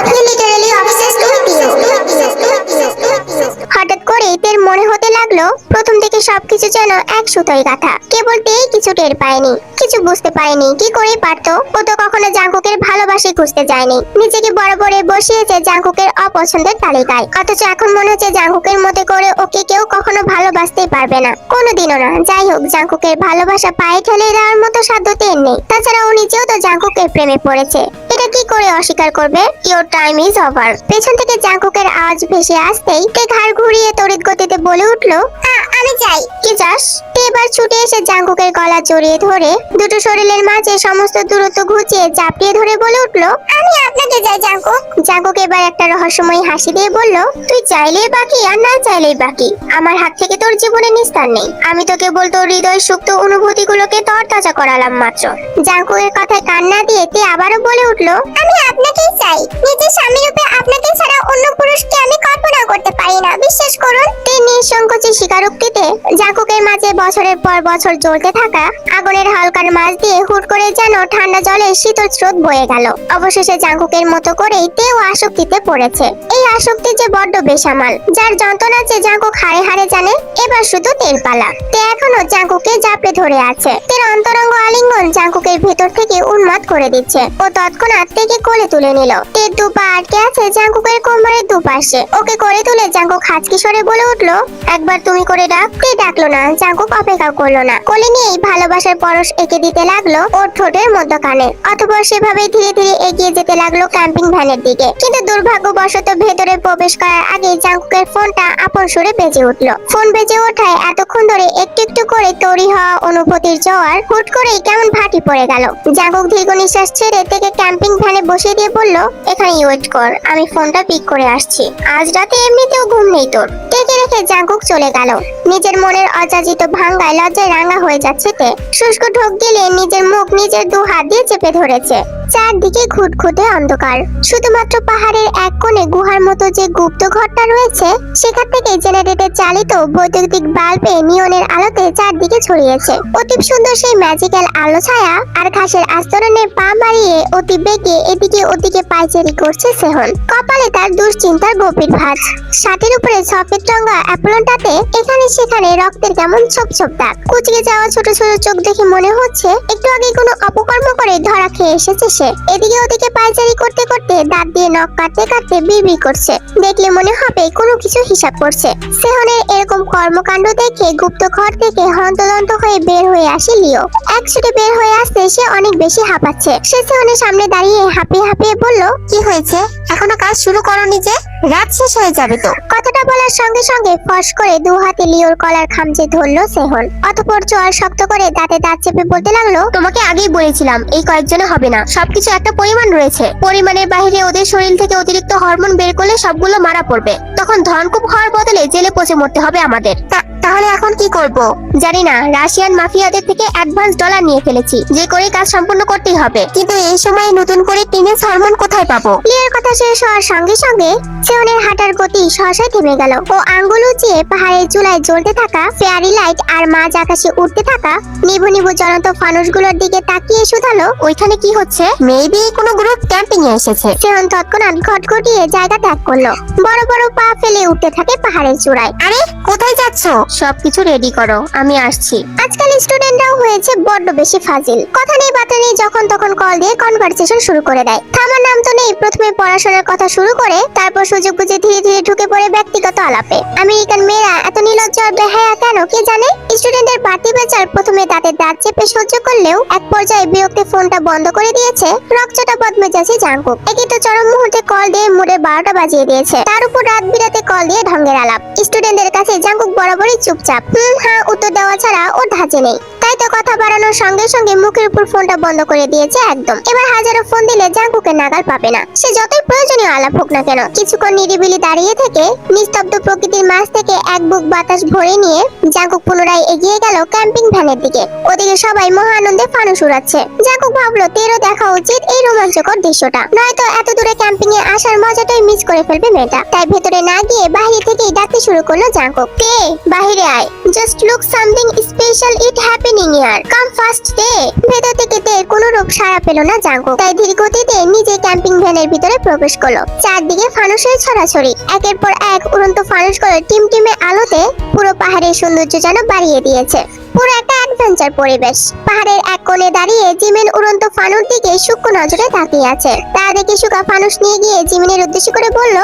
হি লিটারালি অবসেসড উইথ ইউ। হঠাৎ করে তের মনে হতে লাগলো প্রথম থেকে সবকিছু যেন এক সুতোয় গাঁথা। কেবল তেই কিছু টের পায়নি, কিছু বুঝতে পারেনি। কি করে পারতো? ও তো কখনো জাঙ্কুকের ভালোবাসি খুঁজতে যায়নি, নিজেকে বরাবরে বসিয়েছে জাঙ্কুকের অপছন্দের তালিকায়। অথচ এখন মনে হচ্ছে জাঙ্কুকের মতে করে ওকে কেউ কখনো ভালো ভালোবাসতেই পারবে না, কোনোদিনও না। যাই হোক, জাঙ্কুকের ভালোবাসা পায়ে ঠেলে দেওয়ার মতো সাধ্য তের নেই। তাছাড়া ও নিজেও তো জাঙ্কুকের প্রেমে পড়েছে, এটা কি করে অস্বীকার করবে? Your time is over. পেছন থেকে জাঙ্কুকের আওয়াজ ভেসে আসতেই তে ঘাড় ঘুরিয়ে তড়িৎ গতিতে বলে উঠলো, আমি চাই। কি চাস? তে এবার ছুটে এসে জাঙ্কুকের গলা জড়িয়ে ধরে দুটো শরীরের মাঝে সমস্ত দূরত্ব ঘুচিয়ে চাপিয়ে ধরে বলে উঠলো, আমি আপনাকে চাই জাঙ্কুক। জাঙ্কুক এবার একটা রহস্যময়ী হাসি দিয়ে বলল, তুই চাইলেই বাকি আর না চাইলেই বাকি, আমার হাত থেকে তোর জীবনে নিস্তার নেই। আমি তো কেবল তোর হৃদয় সুপ্ত অনুভূতিগুলোকে তরতাজা করালাম মাত্র। জাঙ্কুকের কথায় কান না দিয়ে তে আবারও বলে উঠলো, আমি আপনাকেই চাই। নিজের স্বামী রূপে আপনাকে ছাড়া অন্য পুরুষকে আমি কল্পনা করতে পারি না, বিশ্বাস করুন। তে নিঃসংকোচে স্বীকারোক্তিতে জাঙ্কুকের মাঝে বছরের পর বছর জ্বলতে থাকা আগুনের হালকার মাঝ দিয়ে হুট করে যেন ঠান্ডা জলের শীতল স্রোত বয়ে গেল। অবশেষে জাঙ্কুকের মতো করেই তেও আসক্তিতে পড়েছে। এই আসক্তি যে বড্ড বেসামাল, যার যন্ত্রণা যে জাঙ্কুক হাড়ে হাড়ে জানে। এবার শুধু তের পালা। তে এখনো জাঙ্কুকে জাপড়ে ধরে আছে। তের অন্তরঙ্গ আলিঙ্গন জাঙ্কুকের ভেতর থেকে উন্মাদ করে দিচ্ছে। ও তৎক্ষণাৎ তেকে কোলে তুলে নিল। তের দুপা আটকে আছে জাঙ্কুকের কোমরের দুপাশে। ওকে কোলে তুলে জাঙ্কুক হাঁচকি সরে বলে উঠলো, একবার তুমি করে ডাক। তে ডাকলো না, জাঙ্কুক অপেক্ষা করলো না। কোলে নিয়েই ভালোবাসার পরশ এঁকে দিতে লাগলো ওর ঠোঁটের মধ্যখানে। অতঃপর সেভাবেই ধীরে ধীরে এগিয়ে যেতে লাগলো ক্যাম্পিং ভ্যানের দিকে। কিন্তু দুর্ভাগ্যবশত ভেতরে প্রবেশ করার আগে জাঙ্কুকের ফোনটা আপন সুরে বেজে উঠলো। ফোন বেজে ওঠায় এতক্ষণ ধরে একটু একটু করে তৈরি হওয়া অনুভূতির জোয়ার হুট করেই কেমন ভাটি পড়ে গেল। জাঙ্কুক দীর্ঘ নিঃশ্বাস ছেড়ে থেকে ক্যাম্পিং ভ্যানে বসিয়ে দিয়ে বলল, এখানে ওয়েট কর, আমি ফোনটা পিক করে আসছি। আজ রাতে এমনিতেও ঘুম নেই তোর। টেকে রেখে জাঙ্কুক চলে গেল। নিজের মনের অযাচিত ভাঙ্গায় লজ্জায় রাঙা হয়ে যাচ্ছে তে। শুষ্ক ঢোক গেলে নিজের মুখ নিজের দু হাত দিয়ে চেপে ধরেছে। চারদিকে ঘুটঘুটে অন্ধকার। শুধুমাত্র পাহাড়ের এক কোণে গুহার মতো যে গুপ্ত ঘরটা রয়েছে, সেখান থেকে জেনারেটর চালিত বৈদ্যুতিক বাল্বে নিয়নের আলোতে চারদিকে ছড়িয়েছে অতি সুন্দর সেই ম্যাজিক্যাল আলো ছায়া। আর ঘাসের আস্তরণে পা মারিয়ে অতি বেগে এদিকে ওদিকে পায়চারি করছে সেহন। কপালে তার দুশ্চিন্তার গভীর ভাঁজ। শার্টের উপরে সফেদ রঙা অ্যাপলনটাতে এখানে সেখানে রক্তের কেমন ছোপ ছোপ দাগ। কুচকে যাওয়া ছোট ছোট চোখ দেখে মনে হচ্ছে একটু আগে কোনো অপকর্ম করে ধরা খেয়ে এসেছে সে। এদিকে ওদিকে পায়চারি করতে করতে দাঁত দিয়ে নখ কাটতে কাটতে বিড়বিড় করছে। দেখলে মনে হবে কোনো কিছু হিসাব করছে। সেহনের এরকম কর্মকাণ্ড দেখে গুপ্ত ঘর থেকে হন্তদন্ত হয়ে বের হয়ে আসে লিও। একছুটে বের হয়ে আসতে সে অনেক বেশি হাঁপাচ্ছে। সে সেহনের সামনে দাঁড়িয়ে হাঁপিয়ে হাঁপিয়ে বলল, কি হয়েছে? এখনো কাজ শুরু করোনি যে? রাত শেষ হয়ে যাবে তো। কথাটা বলার সঙ্গে সঙ্গে ফস করে দু হাতে লিওর কলার খামচে ধরলো সেহন। অতঃপর চোয়াল শক্ত করে দাঁতে দাঁত চেপে বলতে লাগলো, তোমাকে আগেই বলেছিলাম এই কয়েকজনে হবে না, সবকিছু একটা পরিমাণ রয়েছে। পরিমাণের বাইরে ওদের শরীর থেকে অতিরিক্ত হরমোন বের করলে সবগুলো মারা পড়বে। তখন ধনকুপ হওয়ার বদলে জেলে পচে মরতে হবে আমাদের। তাহলে এখন কি করব? জানি না, রাশিয়ান মাফিয়াদের থেকে অ্যাডভান্স ডলার নিয়ে ফেলেছি, যে করে কাজ সম্পূর্ণ করতেই হবে। কিন্তু এই সময় নতুন করে টিনেজ হরমোন কোথায় পাবো? লিয়ার কথা শেষ হওয়ার সঙ্গে সঙ্গে সেহনের হাঁটার গতি সহসায় থেমে গেল। ও আঙ্গুল উঁচিয়ে পাহাড়ের চূড়ায় জ্বলতে থাকা ফেয়ারি লাইট আর মাঝ আকাশে উঠতে থাকা নিভু নিভু জ্বলন্ত ফানুসগুলোর দিকে তাকিয়ে শুধালো, ওইখানে কি হচ্ছে? মেবি কোনো গ্রুপ ক্যাম্পিং এ এসেছে। সেহন তৎক্ষণাৎ ঘটঘটিয়ে জায়গা ত্যাগ করলো। বড় বড় পা ফেলে উঠতে থাকে পাহাড়ের চূড়ায়। আরে কোথায় যাচ্ছো? সবকিছু রেডি করো, আমি আসছি। আজকাল স্টুডেন্টরাও হয়েছে বড্ড বেশি ফাজিল। কথা নেই বার্তা নেই, যখন তখন কল দিয়ে কনভারসেশন শুরু করে দেয়। থামার নাম তো নেই। প্রথমে পড়াশোনার কথা শুরু করে তারপর সুযোগ বুঝে ধীরে ধীরে ঢুকে পড়ে ব্যক্তিগত আলাপে। আমেরিকান মেয়েরা এত নির্লজ্জ আর বেহায়া কেন কে জানে? স্টুডেন্টের বাড়তি বেচার প্রথমে দাঁতে দাঁত চেপে সহ্য করলেও এক পর্যায়ে বিরক্তি ফোনটা বন্ধ করে দিয়েছে রকচটা বদমেজাজি জাঙ্কুক। একই তো চরম মুহূর্তে কল দিয়ে মুডে 12টা বাজিয়ে দিয়েছে। তার উপর রাত বিরাতে কল দিয়ে ঢঙ্গের আলাপ। স্টুডেন্টদের কাছে জাঙ্কুক বরাবরই চুপচাপ। হ্যাঁ উত্তর দেওয়া ছাড়া ওর ধাঁচে নেই। তাই তো কথা বাড়ানোর সঙ্গে সঙ্গে মুখের উপর ফোনটা বন্ধ করে দিয়েছে একদম। এবার হাজারো ফোন দিলে জাঙ্কুকে নাগাল পাবে না। সে যতই প্রয়োজনীয় আলাপ হোক না কেন। কিছুক্ষণ নিরিবিলি দাঁড়িয়ে থেকে নিস্তব্ধ প্রকৃতির মাঝ থেকে এক বুক বাতাস ভরে নিয়ে জাঙ্কুক পুনরায় এগিয়ে গেল ক্যাম্পিং ভ্যানের দিকে। ওদিকে সবাই মহা আনন্দে ফানুস উড়াচ্ছে। জাঙ্কুক ভাবলো তেরও দেখা উচিত এই রোমাঞ্চকর দৃশ্যটা, নয়তো এত দূরে ক্যাম্পিং এ আসার মজাটাই মিস করে ফেলবে মেয়েটা। তাই ভেতরে না গিয়ে বাইরে থেকেই ডাকতে শুরু করলো জাঙ্কুক, তে বাইরে আয়, just look something special it happening here, come fast তে। ভেতর থেকে তে কোনো রূপ সাড়া পেল না জাঙ্কুক। তাই ধীর গতিতে নিজে ক্যাম্পিং ভ্যানের ভিতরে প্রবেশ করলো। চারদিকে ফানুসের ছড়াছড়ি। একের পর এক উড়ন্ত ফানুসগুলো টিমটিমে আলোতে পুরো পাহাড়ের সৌন্দর্য যেন বাড়িয়ে দিয়েছে। পুরো একটা অ্যাডভেঞ্চার পরিবেশ। পাহাড়ের এক কোণে দাঁড়িয়ে জিমিন উড়ন্ত ফানুর দিকে সূক্ষ্ম নজরে তাকিয়ে আছে। তা দেখে সুগা ফানুস নিয়ে গিয়ে জিমিনের উদ্দেশ্য করে বলল,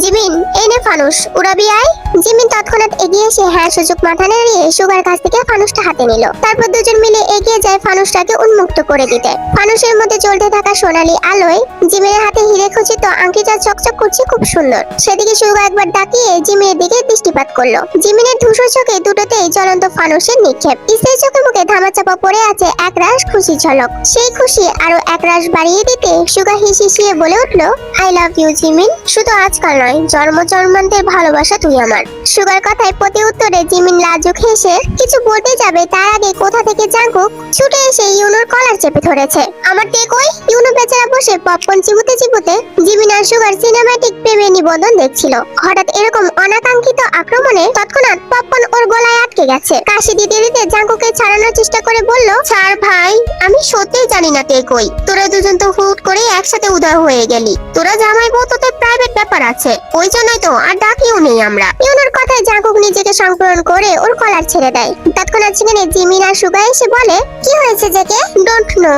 জিমিন এই নে ফানুস, উড়াবি আয়। জিমিন তৎক্ষণাৎ এগিয়ে এসে হ্যাঁ সূচক মাথা নাড়িয়ে সুগার কাছ থেকে ফানুসটা হাতে নিল। তারপর দুজন মিলে এগিয়ে যায় ফানুসটাকে উন্মুক্ত করে দিতে। ফানুসের মধ্যে জ্বলতে থাকা সোনালী আলোয় জিমিনের হাতে হিরে খচিত আংটিটা চকচক করছে, খুব সুন্দর। সেদিকে সুগা একবার তাকিয়ে জিমিনের দিকে দৃষ্টিপাত করলো। জিমিনের ধূসর চোখে দুটোতেই জ্বলন্ত ফানুসের নিক্ষেপ। স্ত্রীর চোখে মুখে ধামাচাপা পড়ে আছে একরাশ খুশি ঝলক। সেই খুশি আরো একরাশ বাড়িয়ে দিতে সুগা হিসিয়ে বলে উঠলো, আই লাভ ইউ জিমিন, শুধু আজকাল নয়, জন্ম জন্মান্তের ভালোবাসা তুই আমার। সুগার কথায় প্রতি উত্তরে জিমিন লাজুক হেসে কিছু বলতে যাবে, তার আগে কোথা থেকে জাঙ্কুক ছুটে এসে ইউনোর কলার চেপে ধরেছে। আমার টেক ওই। ইউনো বেচারা বসে পপকর্ন চিবুতে চিবুতে জিমিন আর সুগার সিনেম্যাটিক প্রেমের নিবন্ধন দেখছিল। হঠাৎ এরকম অনাকাঙ্ক্ষিত আক্রমণে তৎক্ষণাৎ পপকর্ন ওর গলায় আটকে গেছে। কাশি দিতে দিতে জাঙ্কুকে ছাড়ানোর চেষ্টা করে বলল, ছাড় ভাই, আমি সত্যিই জানি না টেক ওই। তোরা দুজন তো হুট করে একসাথে উধাও হয়ে গেলি। তোরা জামাই বউ, তোদের প্রাইভেট ব্যাপার আছে, ওই জন্যই তো আর ডাকিও নেই আমরা। ইউনোর কথায় জাঙ্কুক নিজেকে সংবরণ করে ওর কলার ছেড়ে দেয়। তৎক্ষণাৎ সেখানে জিমিন আর সুগা এসে বলে, কি হয়েছে জেকে? Don't know.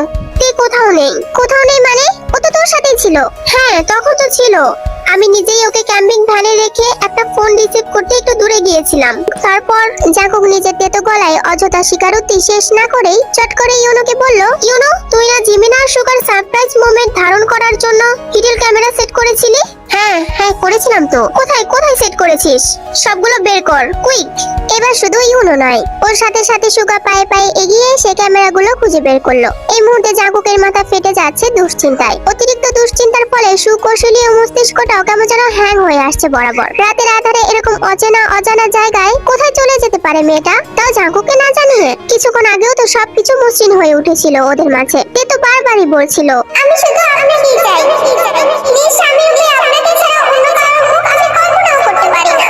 কোথাও নেই। কোথাও নেই মানে? ও তো তোর সাথেই ছিল। হ্যাঁ তখন তো ছিল। আমি নিজেই ওকে ক্যাম্পিং ভ্যানে রেখে একটা ফোন রিসিভ করতে একটু দূরে গিয়েছিলাম। তারপর জাঙ্কুক নিজের তেতো গলায় অযথা স্বীকারোক্তি শেষ না করেই চট করে ইউনোকে বলল, ইউনো তুই না জিমিন আর সুগার সারপ্রাইজ মোমেন্ট ধারণ করার জন্য হিডেন ক্যামেরা সেট করেছিলি? হ্যাঁ হ্যাঁ করেছিলাম তো। কোথায় কোথায় সেট করেছিস? সবগুলো বের কর কুইক। এবার শুধু ইউনো নয়, ওর সাথে সাথে সুগা পায়ে পায়ে এগিয়ে এসে ক্যামেরাগুলো খুঁজে বের করলো। এই মুহূর্তে জাঙ্কুকের মাথা ফেটে যাচ্ছে দুশ্চিন্তায়। অতিরিক্ত দুশ্চিন্তার ফলে সুকৌশলীয় মস্তিষ্কটাও কেমন যেন হ্যাং হয়ে আসছে বরাবর। রাতের আধারে এরকম অজানা জায়গায় কোথায় চলে যেতে পারে মেয়েটা, তাও জাঙ্কুকে না জানিয়ে? কিছুক্ষণ আগেও তো সবকিছু মসৃণ হয়ে উঠেছিল ওদের মাঝে। তে তো বারবারই বলছিল, আমি শুধু আপনাকেই চাই, নিজ স্বামীর হয়ে আপনাকে ছাড়া অন্য কারো মুখ আমি কল্পনাও করতে পারি না।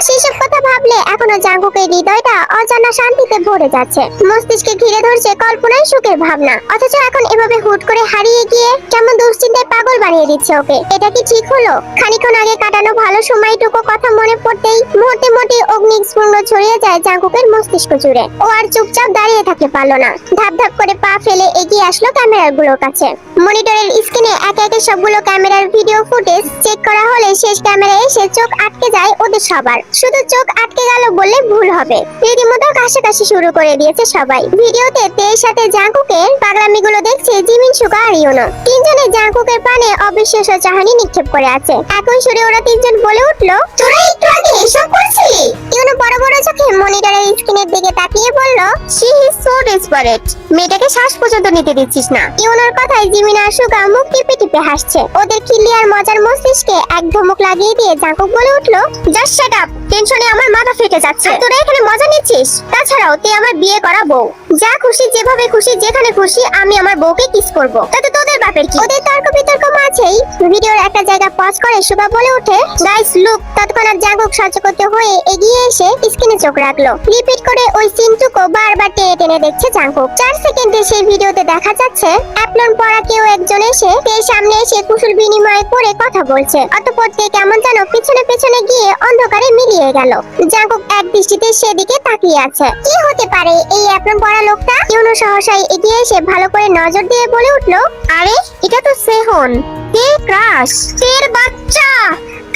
সেসব কথা ভাবলে এখনো জাঙ্কুকের হৃদয়টা অজানা শান্তিতে ভরে যাচ্ছে। মস্তিষ্কে ঘিরে ধরছে কল্পনায় সুখের ভাবনা, অথচ এখন এভাবে হুট করে হারিয়ে গিয়ে কেমন দুশ্চিন্তায় পাগল বানিয়ে দিচ্ছে ওকে। এটা কি ঠিক হলো? খানিকক্ষণ আগে কাটানো ভালো সময়টুকু কথা মনে পড়তেই মুহূর্তে মোটে অগ্নিস্ফুলিঙ্গ ছড়িয়ে যায় জাঙ্কুকের মস্তিষ্ক জুড়ে। ও আর চুপচাপ দাঁড়িয়ে থাকতে পারলো না। ধাপ ধাপ করে পা ফেলে এগিয়ে আসলো ক্যামেরাগুলোর কাছে। মনিটরের স্ক্রিনে একে একে সবগুলো ক্যামেরার ভিডিও ফুটেজ চেক করা হলে শেষ ক্যামেরায় এসে চোখ আটকে যায় ওদের সবার। শুধু চোখ আটকে গেল বললে ভুল হবে, রীতিমতো কাশাকাশি শুরু করে দিয়েছে সবাই। ভিডিওতে তের সাথে জাঙ্কুকের পাগলামিগুলো দেখছে জিমিন, সুগা আর ইউনো। তিনজনে জাঙ্কুকের পানে অবিশ্বাস্য চাহনি নিক্ষেপ করে আছে। একই সুরে ওরা তিনজন বলে উঠলো, তোরা একটু আগে এসব করছিলি? ইউনো বড় বড় চোখে মনিটরের স্ক্রিনের দিকে তাকিয়ে বলল, শি ইজ সো ডেসপারেট। মেয়েটাকে শ্বাস পর্যন্ত নিতে দিচ্ছিস না। ইউনোর কথায় জিমিন আর সুগা মুখ টিপে টিপে হাসছে। ওদের খিল্লি আর মজার মস্তিষ্কে এক ধমক লাগিয়ে দিয়ে জাঙ্কুক বলে উঠলো, জাস্ট শাট আপ, টেনশনে আমার মাথা ফেটে যাচ্ছে। তোরা এখানে মজা নিচ্ছিস? তাছাড়াও তে আমার বিয়ে করা বউ, যা খুশি যেভাবে খুশি যেখানে খুশি আমি আমার বউকে কিস করব, তাতে তোদের বাপের কি? ওদের তর্ক বিতর্ক মাঝেই ভিডিওর একটা জায়গা পজ করে সুগা বলে ওঠে, গাইস লুক। তৎক্ষণাৎ জাঙ্কুক সচেতন হয়ে এগিয়ে এসে স্ক্রিনে চোখ রাখলো। রিপিট করে ওই সিনটুকু বারবার টেনে টেনে দেখছে জাঙ্কুক। 4 সেকেন্ডে সেই ভিডিওতে দেখা যাচ্ছে অ্যাপ্লন পরা কেউ একজন এসে তের সামনে এসে কুশল বিনিময় করে কথা বলছে। অতঃপর তে কেমন যেন পিছনে পিছনে গিয়ে অন্ধকারে মিলিয়ে গেল। জাঙ্কুক এক দৃষ্টিতে সেদিকে তাকিয়ে আছে। কি হতে পারে এই অ্যাপ্লন পরা লোকটা? ইউনো সহসাই এগিয়ে এসে ভালো করে নজর দিয়ে বলে উঠলো, আরে এটা তো সেহন, তে ক্রাশ, তের বাচ্চা।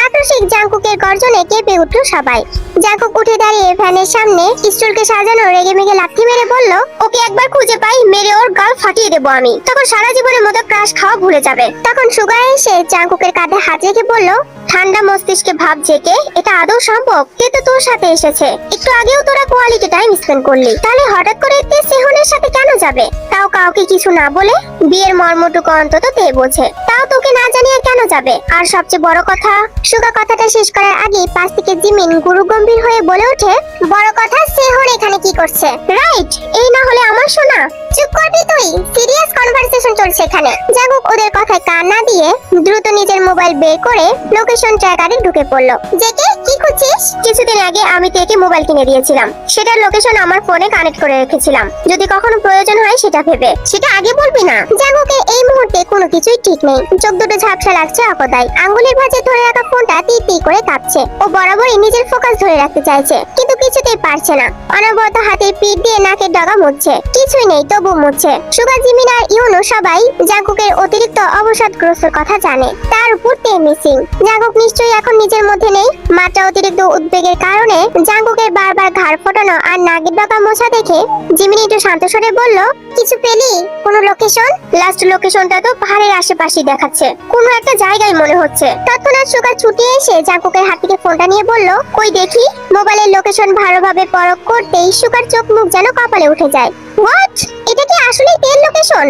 আকস্মিক জাঙ্কুকের গর্জনে কেঁপে উঠলো সবাই। জাঙ্কুক উঠে দাঁড়িয়ে ভ্যানের সামনে স্টুলকে সাজানো রেগে মেগে লাথি মেরে বলল, ওকে একবার খুঁজে পাই, মেরে ওর গাল ফাটিয়ে দেবো আমি, তখন সারা জীবনের মতো ক্রাশ খাওয়া ভুলে যাবে। তখন সুগা এসে জাঙ্কুকের কাঁধে হাত রেখে বলল, ঠান্ডা মস্তিষ্কে ভাব জেকে এটা আদৌ সম্ভব? তে তো তোর সাথে এসেছে, একটু আগেও তোরা কোয়ালিটি টাইম স্পেন্ড করলি, তাহলে হঠাৎ করে তে সেহনের সাথে কেন যাবে? তাও কাউকে কিছু না বলে? বিয়ের মর্মটুকু অন্তত তে বোঝে, তাও তোকে না জানিয়ে কেন যাবে? আর সবচেয়ে বড় কথা, সুগা কথাটা শেষ করার আগে পাশ থেকে জিমিন গুরু গম্ভীর হয়ে বলে ওঠে, বড় কথা সেহন এখানে কি করছে? রাইট, এই না হলে আমার শোনা। চুপ করবি তুই? সিরিয়াস কনভারসেশন চলছে এখানে। জাঙ্কুক ওদের কথায় কান না দিয়ে দ্রুত নিজের মোবাইল বের করে লোকেশন ট্র্যাকারে ঢুকে পড়লো। জেকে কি খুঁজছিস? কিছুদিন আগে আমি তেকে মোবাইল কিনে দিয়েছিলাম, সেটার লোকেশন আমার ফোনে কানেক্ট করে রেখেছিলাম, যদি কখনো প্রয়োজন হয় সেটা ভেবে। সেটা আগে বলবি না? জাঙ্কুকের এই মুহূর্তে কোনো কিছুই ঠিক নেই। চোখ দুটো ঝাপসা লাগছে অকদাই। আঙ্গুলের ভাঁজে ধরে রাখা ফোনটা তি তি করে কাঁপছে। ও বরাবরই নিজের ফোকাস ধরে রাখতে চাইছে, কিন্তু কিছুতেই পারছে না। অনবরত হাতের পিঠ দিয়ে নাকের ডগা মুছছে। কিছুই নেই, তবু মুছছে। সুগা, জিমিন আর ইউনো সবাই জাঙ্কুকের অতিরিক্ত অবসাদগ্রস্ত কথা জানে। তার উপর তে মিসিং। জাঙ্কুক নিশ্চয়ই এখন নিজের মধ্যে নেই। মাত্রা অতিরিক্ত উদ্বেগের কারণে জাঙ্কুকের বারবার ঘাড় ফোটানো আর নাকের ডগা মোছা দেখে জিমিন একটু শান্ত স্বরে বলল, কিছু পেলি? কোনো লোকেশন? লাস্ট লোকেশনটা তো পাহাড়ের আশেপাশেই দেখাচ্ছে, কোনো একটা জায়গায় মনে হচ্ছে। তৎক্ষণাৎ সুগা ছুটে এসে জাঙ্কুকের হাত থেকে ফোনটা নিয়ে বলল, কই দেখি। মোবাইলের লোকেশন ভালোভাবে পরখ করতেই সুগার চোখ মুখ যেন কপালে উঠে যায়। হোয়াট? এটা কি আসলে তেল লোকেশন?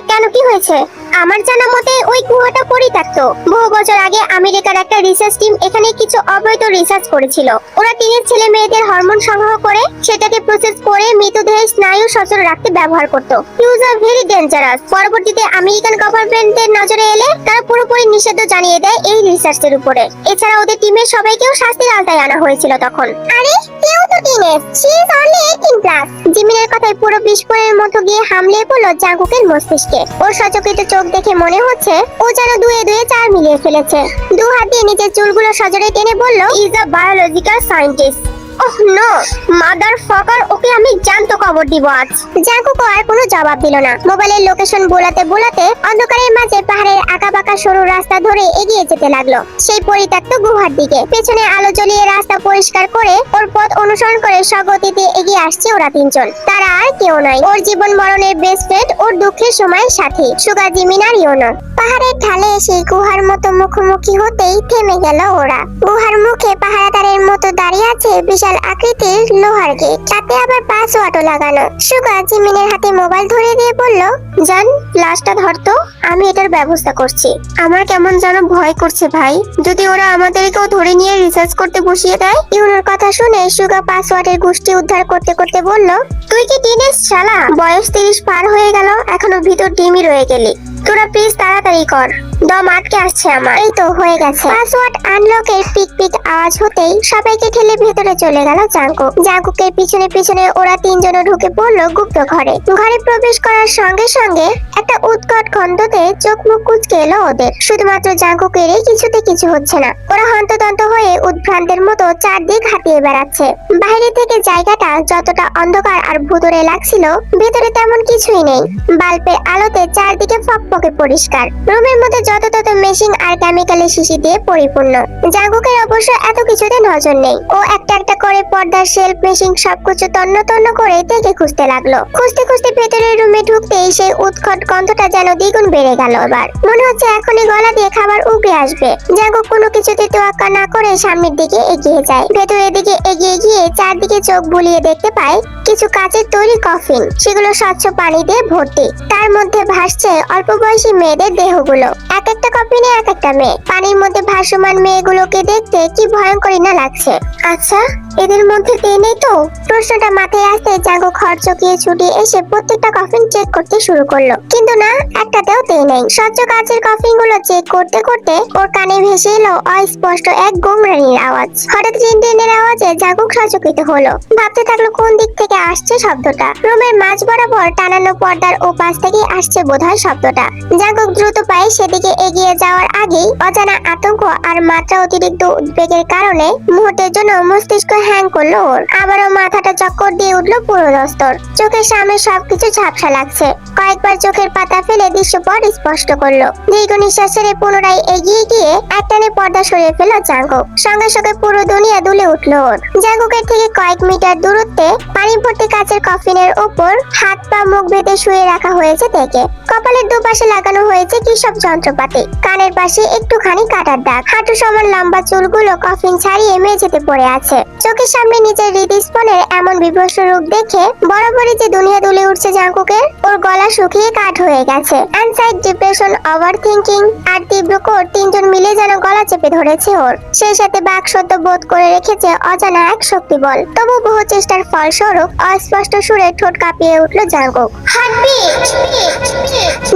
কেন, কি হয়েছে? আমার জানা মতে ওই গুহাটা পরিত্যক্ত। বহু বছর আগে আমেরিকার একটা রিসার্চ টিম এখানে কিছু অবৈধ রিসার্চ করেছিল। ওরা টিনের ছেলে মেয়েদের হরমোন সংগ্রহ করে সেটাকে প্রসেস করে মৃতদেহের স্নায়ু সচল রাখতে ব্যবহার করত। Use are very dangerous. পরবর্তীতে আমেরিকান গভর্নমেন্টের নজরে এলে তারা পুরোপুরি নিষেধ জানিয়ে দেয় এই রিসার্চের উপরে। এছাড়া ওদের টিমের সবাইকেও শাস্তির আওতায় আনা হয়েছিল তখন। আরে কেউ তো teenage, she is only 18 plus. জিমিনের কথায় পুরো বিস্ফোরণের মতো গিয়ে হামলে পড়লো জাঙ্কুকের মস্তিষ্কে। ওর সচকিত চোখ দেখে মনে হচ্ছে ও যেন দুয়ে দুয়ে চার মিলিয়ে ফেলেছে। দু হাত দিয়ে নিজের চুলগুলো সজোরে টেনে বলল, is a biological scientist. Oh no, motherfucker, okay আমি জ্যান্ত খবর দিব আজ। জাঙ্কুক আর কোনো জবাব দিল না। মোবাইলের লোকেশন বোলাতে বোলাতে অন্ধকারের মাঝে পাহাড়ের আঁকাবাঁকা সরু রাস্তা ধরে এগিয়ে যেতে লাগলো সেই পরিত্যক্ত গুহার দিকে। পেছনে আলো জ্বলিয়ে রাস্তা পরিষ্কার করে ওর পথ অনুসরণ করে স্বগতিতে এগিয়ে আসছে ওরা তিনজন। তারা আর কেউ নয়, ওর জীবন মরণের বেস্ট ফ্রেন্ড, ওর দুঃখের সময় সাথী, সুগা, জিমিন আর ইউনো। পাহাড়ের ঢালে এসে গুহার মতো মুখোমুখি হতেই থেমে গেল ওরা। গুহার মুখে পাহারাদারের মতো দাঁড়িয়ে আছে বিশাল আকৃতির লোহার গেট, তাতে আবার পাসওয়ার্ডও লাগানো। সুগা জিমিনের হাতে মোবাইল ধরে দিয়ে বলল, জান, ফ্ল্যাশটা ধরতো, আমি এটার ব্যবস্থা করছি। আমার কেমন যেন ভয় করছে ভাই, যদি ওরা আমাদেরকেও ধরে নিয়ে রিসার্চ করতে বসিয়ে দেয়। ইউনোর কথা শুনে সুগা পাসওয়ার্ডের গুষ্টি উদ্ধার করতে করতে বলল, তুই কি টিনেজ শালা? বয়স 30 পার হয়ে গেল, এখনো ভিতর ডিমই রয়ে গেলি। তোরা প্লিজ তাড়াতাড়ি কর, দম আটকে আসছে আমার। এই তো হয়ে গেছে। পাসওয়ার্ড আনলকের পিক পিক আওয়াজ হতেই সবাইকে ঠেলে ভেতরে চলে গেল জাঙ্কুক। জাঙ্কুকের পিছনে পিছনে ওরা তিনজনও ঢুকে পড়লো গুপ্ত ঘরে। ঘরে প্রবেশ করার সঙ্গে সঙ্গে একটা উৎকট গন্ধতে চোখ মুখ কুঁচকে এলো ওদের। শুধুমাত্র জাঙ্কুকেরই কিছুতে কিছু হচ্ছে না। ওরা হন্তদন্ত হয়ে উদ্ভ্রান্তের মতো চারদিক হাতিয়ে বেড়াচ্ছে। বাইরে থেকে জায়গাটা যতটা অন্ধকার আর ভুতুড়ে লাগছিল, ভেতরে তেমন কিছুই নেই। বাল্বের আলোতে চারদিকে ফকফকে পরিষ্কার। রুমের মধ্যে যত তত মেশিন আর কেমিক্যালের শিশি দিয়ে পরিপূর্ণ। জাঙ্কুকের অবশ্য এত কিছুতে নজর নেই। ও একটা একটা করে পর্দার শেলফ, মেশিন সবকিছু তন্ন তন্ন করে দেখে খুঁজতে লাগলো। খুঁজতে খুঁজতে ভেতরের রুমে ঢুকতেই সেই উৎকট গন্ধটা যেন দ্বিগুণ বেড়ে গেল। এবার মনে হচ্ছে এখনই গলা দিয়ে খাবার উগড়ে আসবে। জাঙ্কুক কোনো কিছুতে তোয়াক্কা না করে সামনের দিকে এগিয়ে যায়। ভেতরের দিকে এগিয়ে গিয়ে চারদিকে চোখ বুলিয়ে দেখতে পায় কিছু কাচের তৈরি কফিন, সেগুলো স্বচ্ছ পানি দিয়ে ভর্তি। তার মধ্যে ভাসছে অল্প বয়সী মেয়েদের দেহগুলো। এক একটা কফিনে এক একটা মেয়ে। পানির মধ্যে ভাসমান মেয়েগুলোকে দেখতে কি ভয়ঙ্করই না লাগছে। আচ্ছা, এদের মধ্যে তেল নেই তো? প্রশ্নটা মাথায় আসতে জাঙ্কুক খড় চকিয়ে ছুটে এসে প্রত্যেকটা কফিন চেক করতে শুরু করলো, কিন্তু না, একটাতেও তেল নেই। স্বচ্ছ কাচের কফিন গুলো চেক করতে করতে ওর কানে ভেসে এলো অস্পষ্ট এক গোমরানির আওয়াজ। হঠাৎ ট্রেনের আওয়াজে জাঙ্কুক সচকিত হলো। ভাবতে থাকলো কোন দিক থেকে আসছে শব্দটা। রুমের মাঝ বরাবর টানানো পর্দার ওপাশ থেকে আসছে বোধহয় শব্দটা। জাঙ্কুক দ্রুত পায়ে সেদিকে এগিয়ে যাওয়ার আগেই অজানা আতঙ্ক আর মাত্রা অতিরিক্ত উদ্বেগের কারণে মুহূর্তের জন্য মস্তিষ্ক হ্যাং করলো ওর। আবারও মাথাটা চক্কর দিয়ে উঠলো পুরো দস্তর। চোখের সামনে সবকিছু ঝাপসা লাগছে। কয়েকবার চোখের পাতা ফেলে দৃশ্যপট স্পষ্ট করলো। দীর্ঘ নিঃশ্বাস ছেড়ে পুনরায় এগিয়ে গিয়ে একটানে পর্দা সরিয়ে ফেল জাঙ্কুক। সঙ্গে সঙ্গে পুরো দুনিয়া দুলে উঠলো ওর। জাঙ্কুকের থেকে কয়েক মিটার দূরত্বে পানি ভর্তি কাচের কফিনের উপর হাত পা মুখ বেঁধে শুয়ে রাখা হয়েছে থেকে। কপালের দুপাশে লাগানো হয়েছে কি সব যন্ত্রপাতি। কানের পাশে একটুখানি কাটার দাগ। হাঁটু সমান লম্বা চুলগুলো কফিন ছাড়িয়ে মেঝেতে পড়ে আছে। চোখের সামনে নিজের হৃদস্পনের এমন বিভৎস রূপ দেখে বরাবরই যে দুনিয়া দুলে উঠছে জাঙ্কুকের। ওর গলা শুকিয়ে কাঠ হয়ে গেছে। অ্যানসাইটি, ডিপ্রেশন, ওভার থিঙ্কিং আর তীব্র কোর তিনজন মিলে যেন গলা চেপে ধরেছে ওর। সেই সাথে বাক সত্য বোধ করে রেখেছে অজানা এক শক্তি বল। তবু বহু চেষ্টার ফলস্বরূপ অস্পষ্ট সুরে ঠোঁট কাঁপিয়ে উঠলো জাঙ্কুক। হার্টবিট!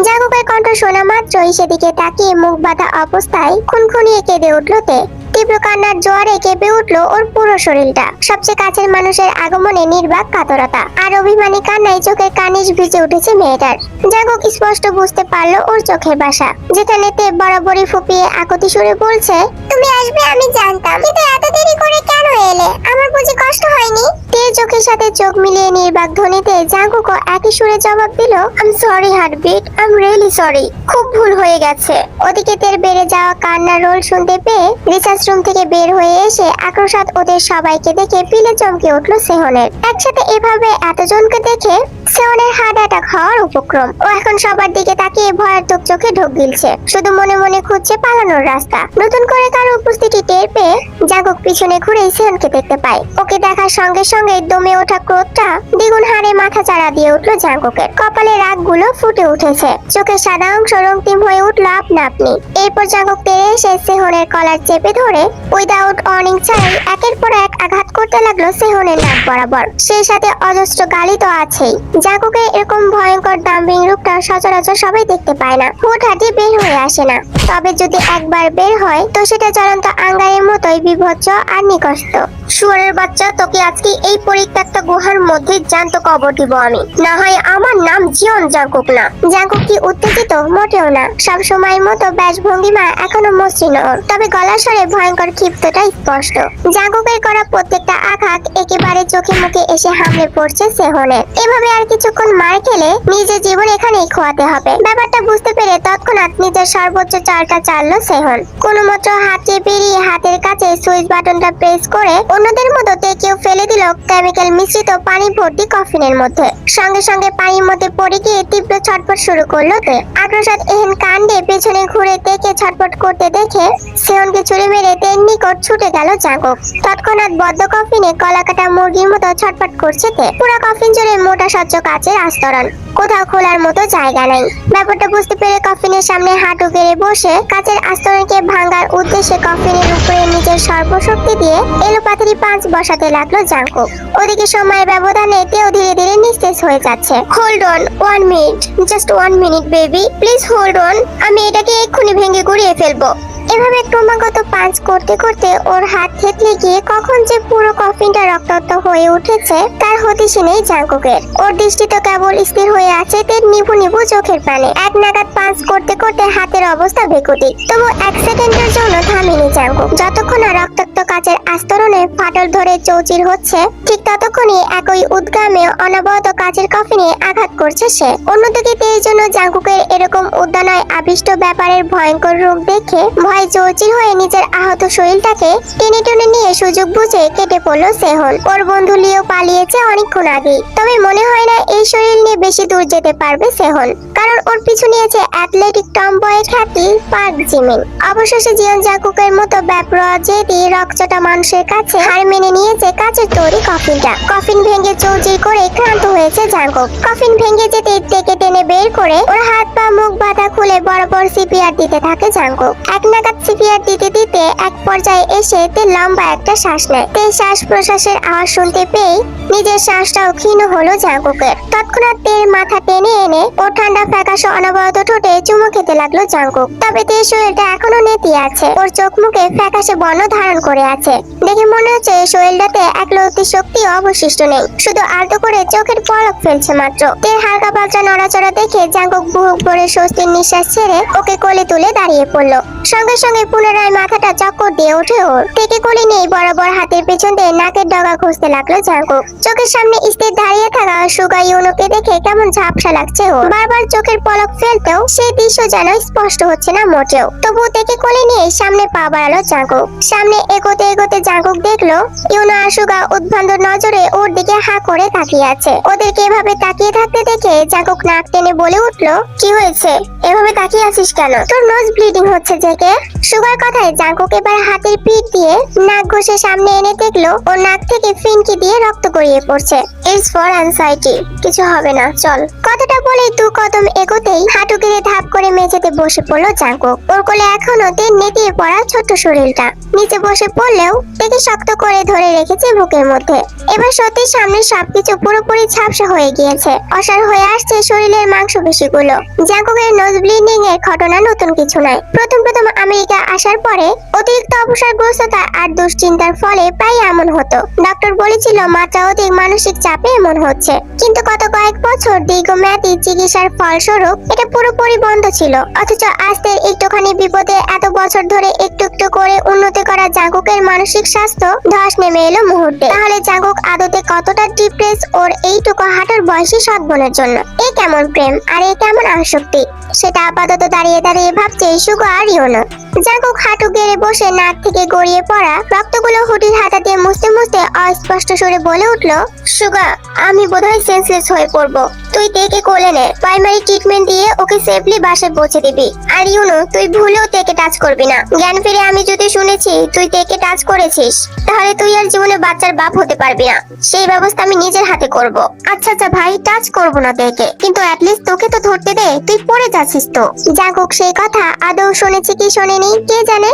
জাঙ্কুকের কণ্ঠ শোনা মাত্রই সেদিকে তাকিয়ে মুখ বাঁধা অবস্থায় খুনখুনিয়ে কেঁদে উঠলো তে। তীব্র কান্নার জোয়ারে কেঁপে উঠলো ওর পুরো শরীরটা। সবচেয়ে কাছের মানুষের আগমনে নির্বাক কাতরতা আর অভিমানী কান্নায় চোখের কানিজ ভিজে উঠেছে মেয়েটার। জাঙ্কুক স্পষ্ট বুঝতে পারলো ওর চোখের ভাষা, যেখানে তে বরাবরই ফুপিয়ে আকুতি সুরে বলছে, তুমি আসবে আমি জানতাম, কিন্তু এত দেরি করে কেন এলে? আমার বুঝি কষ্ট হয়নি? তে চোখে সেই সাথে চোখ মিলিয়ে নির্বাক ধ্বনিতে জাঙ্কুকও একই সুরে জবাব দিল, I am sorry heartbeat, I am really sorry, খুব ভুল হয়ে গেছে। ওদিকে তের বেড়ে যাওয়া কান্নার রোল শুনতে পেয়ে রিসার্চ রুম থেকে বের হয়ে এসে আক্রোশাত ওদের সবাইকে দেখে পিলে চমকে উঠলো সেহনের। একসাথে এভাবে এতজনকে দেখে সেহনের হার্ট অ্যাটাক হওয়ার উপক্রম। ও এখন সবার দিকে তাকিয়ে ভয়ার্থক চোখে ঢোক গিলছে, শুধু মনে মনে খুঁজছে পালানোর রাস্তা। নতুন করে কারো উপস্থিতি টের পেয়ে জাঙ্কুক পিছনে ঘুরে সেহনকে দেখতে পায়। ওকে দেখার সঙ্গে সঙ্গে দমে ওঠা ক্রোধটা দ্বিগুণ হারে মাথা চাড়া দিয়ে উঠলো জাঙ্কুকের। কপালে রাগগুলো ফুটে উঠেছে, চোখের সাদা অংশ রক্তিম হয়ে উঠলো আপনা আপনি। এরপর জাঙ্কুক তেড়ে এসে সেহনের কলার চেপে ধরে উইদাউট ওয়ার্নিং ছাড়াই একের পর এক আঘাত করতে লাগলো সেহনের নাক বরাবর। সেই সাথে অজস্র গালি তো আছেই। জাঙ্কুকের এরকম ভয়ঙ্কর দাম্ভিক রূপটা সচরাচর সবাই দেখতে পায় না, হুটহাটি বের হয়ে আসে না। তবে যদি একবার বের হয় তো সেটা জ্বলন্ত আঙ্গারের মতোই বিভৎস আর নিকষ্ট। শুয়োরের বাচ্চা, তোকে আজকে এই পরিত্যক্ত গুহার মধ্যে জ্যান্ত কবর দিব আমি, না হয় আমার নাম জিয়ন জাঙ্কুক না। জাঙ্কুক কি উত্তেজিত? মোটেও না। সব সময়ের মতো ব্যাস ভঙ্গিমা এখনো মসৃণ ওর, তবে গলার স্বরে ভয়ঙ্কর ক্ষিপ্তটা স্পষ্ট। জাঙ্কুকের করা প্রত্যেকটা আঘাত একেবারে চোখে মুখে এসে হামলে পড়ছে সেহনের। এভাবে আর কিছুক্ষণ মার খেলে নিজের জীবন এখানেই খোয়াতে হবে। ব্যাপারটা বুঝতে পেরে তৎক্ষণাৎ নিজের সর্বোচ্চ চালটা চাললো সেহন। কোনো মতো হাতে বেরিয়ে হাতের কাছে সুইচ বাটনটা প্রেস করে অন্যদের মতো কেউ ফেলে দিল কেমিক্যাল মিশ্রিত পানি ভর্তি কফিনের মধ্যে। সঙ্গে সঙ্গে পানির মধ্যে পড়ে গিয়ে তীব্র ছটফট শুরু করলো তে। আগ্রসাদ এহেন কাণ্ডে পেছনে ঘুরে তেকে ছটফট করতে দেখে সেহনকে ছুড়ে মেরে তের নিকট ছুটে গেল জাঙ্কুক। তৎক্ষণাৎ বদ্ধ কফিনে কলাকাটা মুরগির মতো ছটফট করছে তে। পুরো কফিন জুড়ে মোটা স্বচ্ছ কাচের আস্তরণ, কোথাও খোলার মতো জায়গা নাই। ব্যাপারটা বুঝতে পেরে কফিনের সামনে হাঁটু গেড়ে বসে কাচের আস্তরণকে ভাঙার উদ্দেশ্যে কফিনের উপরে নিজের সর্বশক্তি দিয়ে এলোপাতাড়ি পাঁচ বসাতে লাগলো জাঙ্কুক। ওদিকে সময়ের ব্যবধানে তেও ধীরে ধীরে নিস্তেজ হয়ে যাচ্ছে। Hold on 1 minute, just 1 minute baby, please hold on, আমি এটাকে এক্ষুনি ভেঙে গুড়িয়ে ফেলবো। এভাবে ক্রমাগত পাঁচ করতে করতে ওর হাত থেতলে গিয়ে কখন যে পুরো কফিনটা রক্তাক্ত হয়ে উঠেছে তার হদিশই নেই জাঙ্কুকের। ওর দৃষ্টি তো কেবল স্থির হয়ে আছে তের নিভু নিভু চোখের পানে। এক নাগাদ পাঁচ করতে করতে হাতের অবস্থা বেকুটি, তবু 1 সেকেন্ডের জন্য থামেনি জাঙ্কুক। যতক্ষণ না রক্তাক্ত কাচের আস্তরণে ফাটল ধরে চৌচির হচ্ছে, ঠিক ততক্ষণই একই উদ্গামে অনবরত কাচের কফিনে আঘাত করছে সে। অন্যদিকে তের জন্য জাঙ্কুকের এরকম উদ্যানায় আবিষ্ট ব্যাপারের ভয়ঙ্কর রূপ দেখে ভয় চৌচির হয়ে নিজের আহত শরীরটাকে টেনে টেনে নিয়ে সুযোগ বুঝে কেটে পড়লো সেহন। ওর বন্ধু লিও পালিয়েছে অনেকক্ষণ আগেই, তবে মনে হয় না এই শরীর নিয়ে বেশি দূর যেতে পারবে সেহন, কারণ ওর পিছু নিয়েছে অ্যাথলেটিক টমবয়ের খ্যাতি পার্ক জিমিন। অবশেষে জিয়ন জাঙ্কুকের মতো ব্যাপরোয়া জেদি রকচটা মানুষের কাছে হার মেনে নিয়েছে কাচের তৈরি কফিনটা। কফিন ভেঙে চৌচির করে ক্লান্ত হয়েছে জাঙ্কুক। কফিন ভেঙে যেতে টেকে টেনে বের করে ওর হাত পা মুখ বাঁধা খুলে বরাবর সিপিআর দিতে থাকে জাঙ্কুক। এক নাগাদ সিপিআর দিতে দিতে এক পর্যায়ে এসে তে লম্বা একটা শ্বাস নেয়। তে শ্বাস প্রশ্বাসের আওয়াজ শুনতে পেয়ে নিজের শ্বাসটাও ক্ষীণ হলো জাঙ্কুকের। তৎক্ষণাৎ তের মাথা টেনে এনে ও ঠান্ডা ফ্যাকাশে অনবরত ঠোঁটে চুমু খেতে লাগলো জাঙ্কুক। তবে তের শরীরটা এখনো নেতিয়ে আছে, ওর চোখ মুখে ফ্যাকাশে বর্ণ ধারণ করে আছে। দেখে মনে হচ্ছে শরীরটাতে এক লৌতি শক্তি অবশিষ্ট নেই, শুধু আলতো করে চোখের পলক ফেলছে মাত্র। তের হালকা পাতলা নড়াচড়া দেখে জাঙ্কুক বুক ভরে স্বস্তির নিঃশ্বাস ছেড়ে ওকে কোলে তুলে দাঁড়িয়ে পড়লো। সঙ্গে সঙ্গে পুনরায় মাথাটা চক্কর দিয়ে ওঠে ওর। থেকে কোলে নিয়ে বরাবর হাতের পেছন দিয়ে নাকের ডগা খুঁজতে লাগলো জাঙ্কুক। চোখের সামনে স্থির দাঁড়িয়ে থাকা সুগা ইউনোকে দেখে কেমন ঝাপসা লাগছে ওর। বারবার চোখের পলক ফেলতেও সেই দৃশ্য যেন স্পষ্ট হচ্ছে না মোটেও। তবু থেকে কোলে নিয়ে সামনে পা বাড়ালো জাঙ্কুক। সামনে এগোতে এগোতে জাঙ্কুক দেখলো ইউনো আর সুগা উদ্ভ্রান্ত নজরে ওর দিকে হা করে তাকিয়ে আছে। ওদেরকে এভাবে তাকিয়ে থাকতে দেখে জাঙ্কুক নাক টেনে বলে উঠলো, কি হয়েছে, এভাবে তাকিয়ে আছিস কেন? তোর নোজ ব্লিডিং হচ্ছে জেকে। সুগার কথায় জাঙ্কুক এবার হাতের পিঠ দিয়ে নাক ঘষে সামনে এনে দেখলো ওর নাক থেকে ফিনকি দিয়ে রক্ত গড়িয়ে পড়ছে। ইটস ফর অ্যানজাইটি, কিছু হবে না, চল। কথাটা বলে 2 কদম এগোতেই হাঁটু গেড়ে ধাপ করে মেঝেতে বসে পড়লো জাঙ্কুক। ওর কোলে এখনো তেল নেতিয়ে পড়া ছোট্ট শরীরটা। নিচে বসে পড়লেও তেকে শক্ত করে ধরে রেখেছে বুকের মধ্যে। এবার সত্যি সামনে সবকিছু পুরোপুরি ঝাপসা হয়ে গিয়েছে, অসাড় হয়ে আসছে শরীরের মাংসপেশিগুলো। জাঙ্কুকের নোজ ব্লিডিং এর ঘটনা নতুন কিছু নয়। প্রথম আমেরিকা আসার পরে অতিরিক্ত অবসাদগ্রস্ততা আর দুশ্চিন্তার ফলে প্রায় এমন হতো। ডক্টর বলেছিল মাত্রা অধিক মানসিক চাপ পেয়ে মনে হচ্ছে, কিন্তু গত কয়েক বছর দীর্ঘমেয়াদী চিকিৎসার ফলস্বরূপ এটা পুরোপুরি বন্ধ ছিল। অথচ আজকের একটুখানি বিপদে এত বছর ধরে একটু একটু করে উন্নতি করা জাঙ্কুকের মানসিক স্বাস্থ্য ধস নেমে এলো মুহূর্তে। তাহলে জাঙ্কুক আদতে কতটা ডিপ্রেস ওর এইটুকু হাঁটার বয়সী সৎ বোনের জন্য? এ কেমন প্রেম আর এ কেমন আসক্তি, সেটা আপাতত দাঁড়িয়ে দাঁড়িয়ে ভাবছে সুগা আর ইউনো। জাঙ্কুক হাঁটু গেড়ে বসে নাক থেকে গড়িয়ে পড়া রক্তগুলো হুটির হাতা দিয়ে মুছতে মুছতে অস্পষ্ট সুরে বলে উঠল, সুগা, আমি বোধহয় সেন্সলেস হয়ে পড়বো। তুই তেকে কোলে নে, প্রাইমারি ট্রিটমেন্ট দিয়ে ওকে সেফলি বাসায় পৌঁছে দিবি। আর ইউনো, তুই ভুলেও তেকে টাচ করবি না। জ্ঞান ফিরে আমি যদি শুনেছি তুই তেকে টাচ করেছিস, তাহলে তুই আর জীবনে বাচ্চার বাপ হতে পারবি না। সেই ব্যবস্থা আমি নিজের হাতে করব। আচ্ছা আচ্ছা ভাই, টাচ করবো না তেকে, কিন্তু অ্যাটলিস্ট তোকে তো ধরতে দে, তুই পড়ে যাচ্ছিস তো। জাঙ্কুক সেই কথা আদৌ শুনেছে কি শোনেনি কে জানে।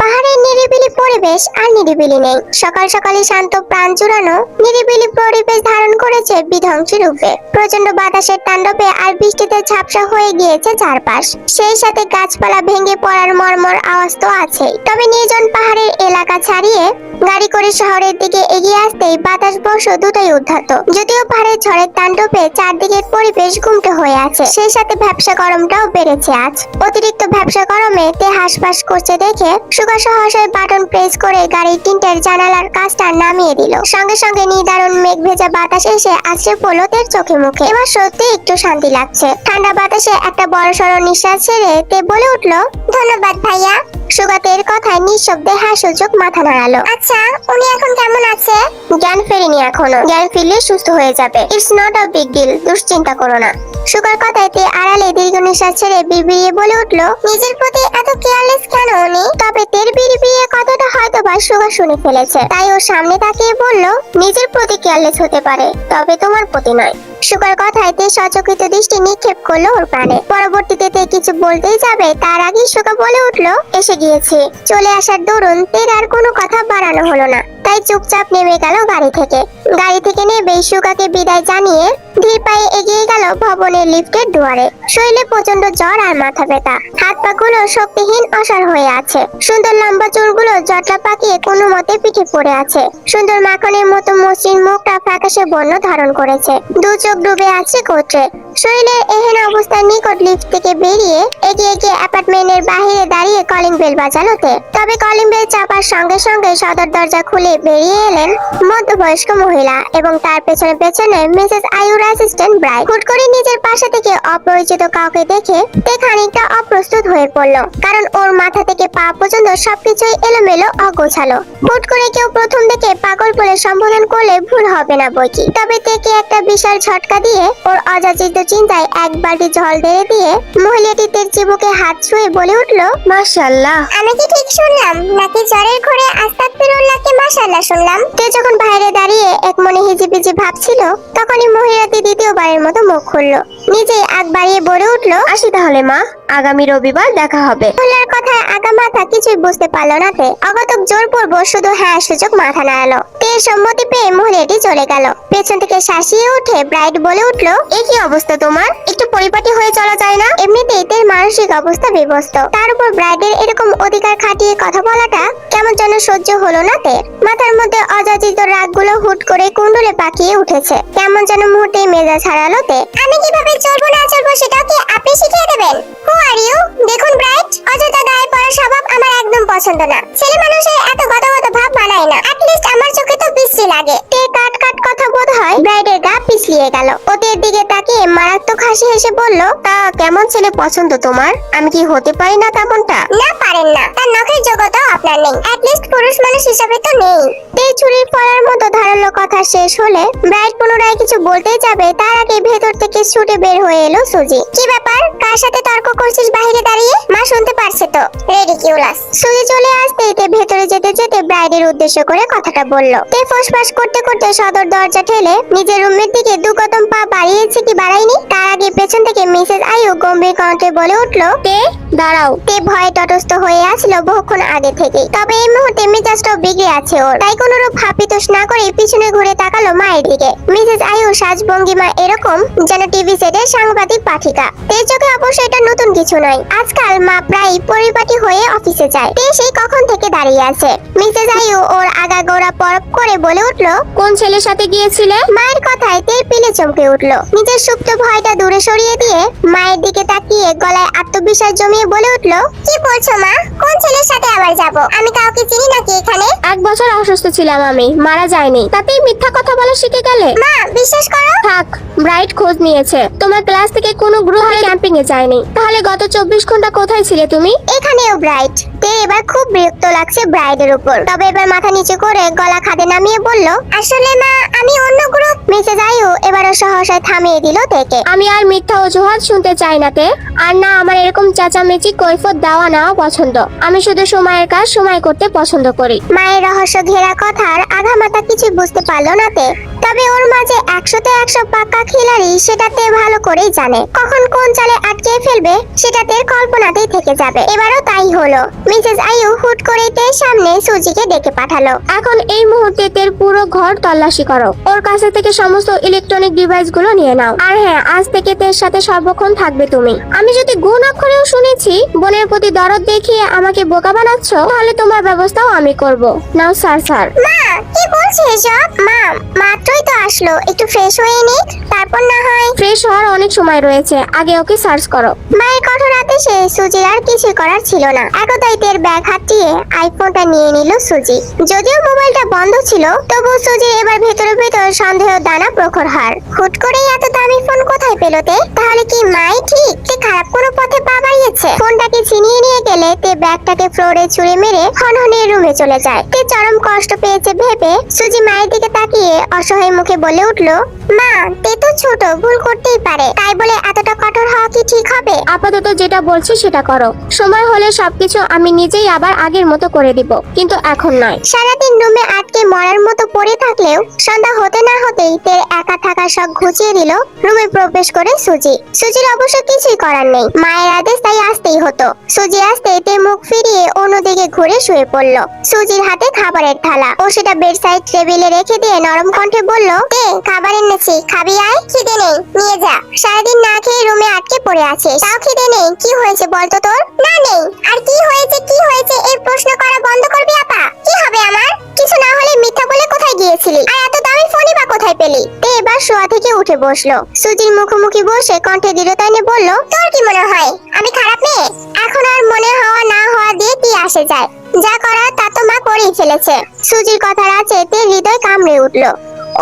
পাহাড়ের নিরিবিলি পরিবেশ আর নিরিবিলি নেই। সকাল সকালে শান্ত প্রাণ জুড়ানো নিরিবিলি পরিবেশ ধারণ করেছে বিধ্বংসী রূপে। প্রচন্ড বাতাসের তাণ্ডবে আর বৃষ্টিতে ঝাপসা হয়ে গিয়েছে চারপাশ। সেই সাথে গাছপালা ভেঙে পড়ার মর্মর আওয়াজ তো আছেই। তবে নির্জন পাহাড়ের এলাকা ছাড়িয়ে গাড়ি করে শহরের দিকে এগিয়ে আসতেই বাতাস বর্ষ দুটোই উদ্ধত। যদিও পাহাড়ের ঝড়ের তাণ্ডবে চারদিকের পরিবেশ গুমটে হয়ে আছে, সেই সাথে ভ্যাপসা গরমটাও বেড়েছে আজ। অতিরিক্ত ভ্যাপসা গরমে তে হাঁসফাঁস করছে দেখে সুগা সহসায় বাটন প্রেস করে গাড়ির তিনটের জানালার কাজটা নামিয়ে দিল। সঙ্গে সঙ্গে নিদারুণ মেঘ ভেজা বাতাস এসে আছড়ে পড়লো তের চোখে মুখে। এবার সত্যি একটু শান্তি লাগছে। ঠান্ডা বাতাসে একটা বড়সড় নিঃশ্বাস ছেড়ে তে বলে উঠলো, ধন্যবাদ ভাইয়া। সুগা তের কথায় নিঃশব্দে হাস্যযোগ মাথা নাড়ালো। আচ্ছা, উনি এখন কেমন আছে? জ্ঞান ফেরেনি এখনো, জ্ঞান ফিরলে সুস্থ হয়ে যাবে। It's not a big deal, দুশ্চিন্তা করো না। সুগার কথায় তে আড়ালে দীর্ঘ নিঃশ্বাস ছেড়ে বিড়বিড়িয়ে বলে উঠলো, নিজের প্রতি এত কেয়ারলেস কেন উনি? তবে তের বিড়বিড়িয়ে কথাটা হয়তো বা সুগা শুনে ফেলেছে, তাই ওর সামনে তাকিয়ে বলল, নিজের প্রতি কেয়ারলেস হতে পারে, তবে তোমার প্রতি নয়। সুগার কথায় তে সচকিত দৃষ্টি নিক্ষেপ করলো ওর প্রাণে। পরবর্তীতে তে কিছু বলতেই যাবে তার আগেই সুগা বলে উঠলো, এসে গিয়েছে। চলে আসার দরুন তের আর কোনো কথা বাড়ানো হলো না, তাই চুপচাপ নেমে গেল গাড়ি থেকে। গাড়ি থেকে নেমে সুগাকে বিদায় জানিয়ে ধীর পায়ে এগিয়ে গেল ভবনের লিফটের দুয়ারে। শরীরে প্রচন্ড জ্বর আর মাথা ব্যথা, হাত পা গুলো শক্তিহীন অসাড় হয়ে আছে। সুন্দর লম্বা চুলগুলো জটলা পাকিয়ে কোনো মতে পিঠে পড়ে আছে। সুন্দর মাখনের মতো মসৃণ মুখটা ফ্যাকাশে বর্ণ ধারণ করেছে, দু চোখ ডুবে আছে গোত্রে। শরীরের এহেন অবস্থার নিকট লিফট থেকে বেরিয়ে এগিয়ে গিয়ে অ্যাপার্টমেন্টের বাহিরে দাঁড়িয়ে কলিং বেল বাজালো তে। তবে কলিং বেল চাপার সঙ্গে সঙ্গে সদর দরজা খুলে বেরিয়ে এলেন মধ্যবয়স্ক মহিলা এবং তার পেছনে পেছনে মিসেস আয়ুর অ্যাসিস্ট্যান্ট ব্রাইড। হুট করে নিজের পাশে থেকে অপরিচিত কাউকে দেখে তে খানিকটা অপ্রস্তুত হয়ে পড়লো, কারণ ওর মাথা থেকে পা পর্যন্ত সবকিছুই এলোমেলো অগোছালো। হুট করে কেউ প্রথম থেকে পাগল বলে সম্বোধন করলে ভুল হবে না বইকি। তবে তেকে একটা বিশাল ঝটকা দিয়ে ওর অযাচিত চিন্তায় এক বালতি জল ঢেলে দিয়ে মহিলাটি তের চিবুকে হাত ছুঁয়ে বলে উঠলো, মাশাআল্লাহ। আমি কি ঠিক শুনলাম নাকি জ্বরের ঘরে আস্তাগফিরুল্লাহকে মাশাআল্লাহ শুনলাম? তে যখন বাইরে দাঁড়িয়ে এক মনে হিজিবিজি ভাবছিল, তখনই মহিলাটি দ্বিতীয়বারের মতো মুখ খুললো। নিজেই আগ বাড়িয়ে বলে উঠলো, আসি তাহলে মা, আগামী রবিবার দেখা হবে। মহিলার কথায় আগা মাথা কিছুই বুঝতে পারলো না তে। অগতক জোর পড়বো শুধু হ্যাঁ সূচক মাথা নাড়ালো। তের সম্মতি পেয়ে মহিলাটি চলে গেল। পেছন থেকে শাসিয়ে উঠে ব্রাইড বলে উঠলো, এ কি অবস্থা তোমার? একটু পরিপাটি হয়ে চলা যায় না? এমনিতেই তের মানসিক অবস্থা বিভস্ত, তার উপর ব্রাইডের এরকম অধিকার খাটিয়ে কথা বলাটা কেমন যেন সহ্য হলো না তের। মাথার মধ্যে অযাচিত রাগগুলো হুট করে কুণ্ডলে পাকিয়ে উঠেছে। কেমন যেন মুহূর্তেই মেজাজ হারালো তে। আমি কিভাবে চলবো না চলবো সেটাও কি আপনি শিখিয়ে দেবেন? হু আর ইউ? দেখুন ব্রাইড, অযথা গায়ে পড়া স্বভাব আমার একদম পছন্দ না। ছেলে মানুষের এত গদগদ ভাব মানায় না, অ্যাটলিস্ট আমার চোখে তো বিশ্রী লাগে। তে কাট কাট কথা বোধ হয় ব্রাইডের গা পিছলিয়ে গেল। ওদের দিকে তাকিয়ে মারাত্মক হাসি হেসে বলল, তা কেমন ছেলে পছন্দ তোমার? আমি কি হতে পারি না তেমনটা? না, পারেন না, তার নখের যোগ্যতাও আপনার নেই, অ্যাটলিস্ট পুরুষ মানুষ হিসেবে তো নেই। তে ছুরির ফলার মতো ধারালো কথা শেষ হলে ব্রাইড পুনরায় কিছু বলতেই যাবে তার আগে ভেতর থেকে ছুটে বের হয়ে এলো সুজি। কি ব্যাপার, কার সাথে তর্ক করছিস বাইরে দাঁড়িয়ে? মা শুনতে পারছে তো। রেডিকিউলাস। সুজি চলে আসতেই তে ভেতরে যেতে যেতে ব্রাইডের উদ্দেশ্য করে কথাটা বলল। তে ফোসফাস করতে করতে সদর দরজা ঠেলে নিজের রুমের দিকে দু কদম পা বাড়িয়েছে কি বাড়ায়নি, তার আগে পেছন থেকে মিসেস আয়ু গম্ভীর কণ্ঠে বলে উঠলো, তে দাঁড়াও। তে ভয়ে তটস্থ হয়ে আসলো বহুক্ষণ আগে থেকে, তবে এই মুহূর্তে মেজাজটাও বিগড়ে আছে ওর। তাই কোনরূপ হাপিতোষ না করে পিছনে ঘুরে তাকালো মায়ের দিকে। মিসেস আয়ুর সাজভঙ্গিমা এরকম যেন টিভি সেটের সাংবাদিক পাঠিকা। তের চোখে অবশ্য এটা নতুন কিছু নয়। আজকাল মা প্রায় পরিপাটি হয়ে অফিসে যায়। তে সেই কখন থেকে দাঁড়িয়ে আছে। মিসেস আয়ু ওর আগাগোড়া পরখ করে বলে উঠলো, কোন ছেলের সাথে গিয়েছিলে? মায়ের কথায় তের পিলে চমকে উঠলো। নিজের সুপ্ত ভয়টা দূরে সরিয়ে দিয়ে মায়ের দিকে তাকিয়ে গলায় আত্মবিশ্বাস জমিয়ে বলে উঠলো, কি বলছো মা? কোন ছেলের সাথে আবার যাব? আমি কাউকে চিনি নাকি এখানে? 1 বছর অসুস্থ ছিলাম আমি, মারা যায়নি, তাতেই মিথ্যা কথা বলা শিখে গেলে? মা বিশ্বাস করো। থাক, ব্রাইট খোঁজ নিয়েছে। তোমার ক্লাস থেকে কোনো গ্রুপ ক্যাম্পিং এ যায়নি। তাহলে গত 24 ঘন্টা কোথায় ছিলে তুমি? এখানেও ব্রাইট। তে এবার খুব বিরক্ত লাগছে ব্রাইডের উপর। তবে এবার মাথা নিচু করে গলা খাদে নামিয়ে বলল, আসলে মা আমি অন্য গ্রুপ। মিসেস আয়ু এবারও সহসায় থামিয়ে দিল তেকে। আমি আর মিথ্যা অজুহাত শুনতে চাই না তে। আর না আমার এরকম চেঁচামেচি কৈফত দেওয়া নেওয়া পছন্দ। আমি শুধু সময়ের কাজ সময় করতে পছন্দ করি। মায়ের রহস্য ঘেরা কথার আঘামাতা কিছু বুঝতে পারলো না তে। তবে ওর মাঝে 100তে 100 পাক্কা খিলাড়ি সেটাতে ভালো করেই জানে। কখন কোন চালে আটকে ফেলবে সেটাতে কল্পনাতেই থেকে যাবে। এবারও তাই হলো। মিসেস আয়ু হুট করে তের সামনে সুজিকে ডেকে পাঠালো। এখন এই মুহূর্তে তের পুরো ঘর তল্লাশি করো। ওর কাছে থেকে সমস্ত ইলেকট্রনিক ডিভাইস গুলো নিয়ে নাও। আর হ্যাঁ, আজ থেকে তের সাথে সর্বক্ষণ থাকবে তুমি। আমি যদি গুণ অক্ষরেও শুনেছি বোনের প্রতি দরদ দেখিয়ে আমাকে বোকা বানাচ্ছ, তাহলে তোমার ব্যবস্থাও আমি করব। নাও স্যার। মা কি বলছে এসব? মা মাত্রই তো আসলো, একটু ফ্রেশ হয়ে নিক, তারপর না হয়। ফ্রেশ হওয়ার অনেক সময় রয়েছে, আগে ওকে সার্চ করো। মায়ের কঠোর আদেশে সুজির আর কিছু করার ছিল না। একদাই তের ব্যাগ হাতিয়ে আইফোনটা নিয়ে নিল সুজি। যদিও মোবাইলটা বন্ধ ছিল, তবু সুজি এবার ভেতরে ভেতর সন্দেহ দানা প্রখর হার। হুট করেই এত দামি ফোন কোথায় পেল তে? তাহলে কি মাই ঠিক তে খারাপ কোনো পথে পা বাড়িয়েছে? ফোনটাকে ছিনিয়ে নিয়ে গেলে তে ব্যাগটাকে ফ্লোরে ছুঁড়ে মেরে হনহনে রুমে চলে যায়। তে চরম কষ্ট পেয়েছে ভেবে সুজি মায়ের দিকে তাকিয়ে অসহায় মুখে বলে উঠলো, মা তে তো ছোট, ভুল করতেই পারে, তাই বলে এতটা কঠোর হওয়া কি ঠিক হবে? আপাতত যেটা বলছি সেটা করো। সময় হলে সবকিছু আমি নিজেই আবার আগের মতো করে দিব, কিন্তু এখন নয়। সারাদিন রুমে আটকে মরার মতো পড়ে থাকলেও সন্ধ্যা হতে না হতেই তের একা থাকা শখ ঘুচিয়ে দিল রুমে প্রবেশ করে সুজি। সুজির অবশ্য কিছুই করার নেই, মায়ের আদেশ তাই আসতেই হতো। সুজি আসতে তে মুখ ফিরিয়ে অন্যদিকে ঘুরে শুয়ে পড়ল। সুজির হাতে খাবারের থালা, ও সেটা বেডসাইড টেবিলে রেখে দিয়ে নরম কণ্ঠে বলল, তে খাবার এনেছি, খাবি আয়? খিদে নেই, নিয়ে যা। সারাদিন না খেয়ে রুমে আটকে পড়ে আছিস, তাও খিদে নেই? কি হয়েছে বলতো তোর? না নেই। আর কি হয়েছে এই প্রশ্ন করা বন্ধ করবি আপা? কি হবে আমার? কিছু না হলে মিথ্যা বলে কোথায় গিয়েছিলি? আর এত দামি ফোনই বা কোথায় পেলি? তে এবার শোয়া থেকে উঠে বসলো। সুজির মুখোমুখি বসে কণ্ঠে দৃঢ়তা এনে বলল, তোর কি মনে হয় আমি খারাপ মেয়ে? এখন আর মনে হওয়া না হওয়া দিয়ে কি আসে যায়? যা করার তা তো মা করেই ফেলেছে। সুজির কথার আছে তে হৃদয় কামড়ে উঠলো।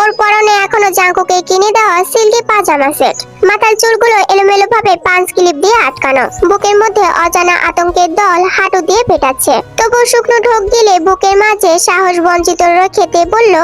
ওর পরনে এখনো জাঙ্কুকে কিনে দেওয়া সিল্কি পাজামা সেট। মাথার চুলগুলো এলোমেলো ভাবে পাঁচ ক্লিপ দিয়ে আটকানো। বুকের মধ্যে অজানা আতঙ্কের দল হাঁটু দিয়ে পেটাচ্ছে। তবু শুকনো ঢোক গিলে বুকের মাঝে সাহস বঞ্চিত রেখেতে বলল,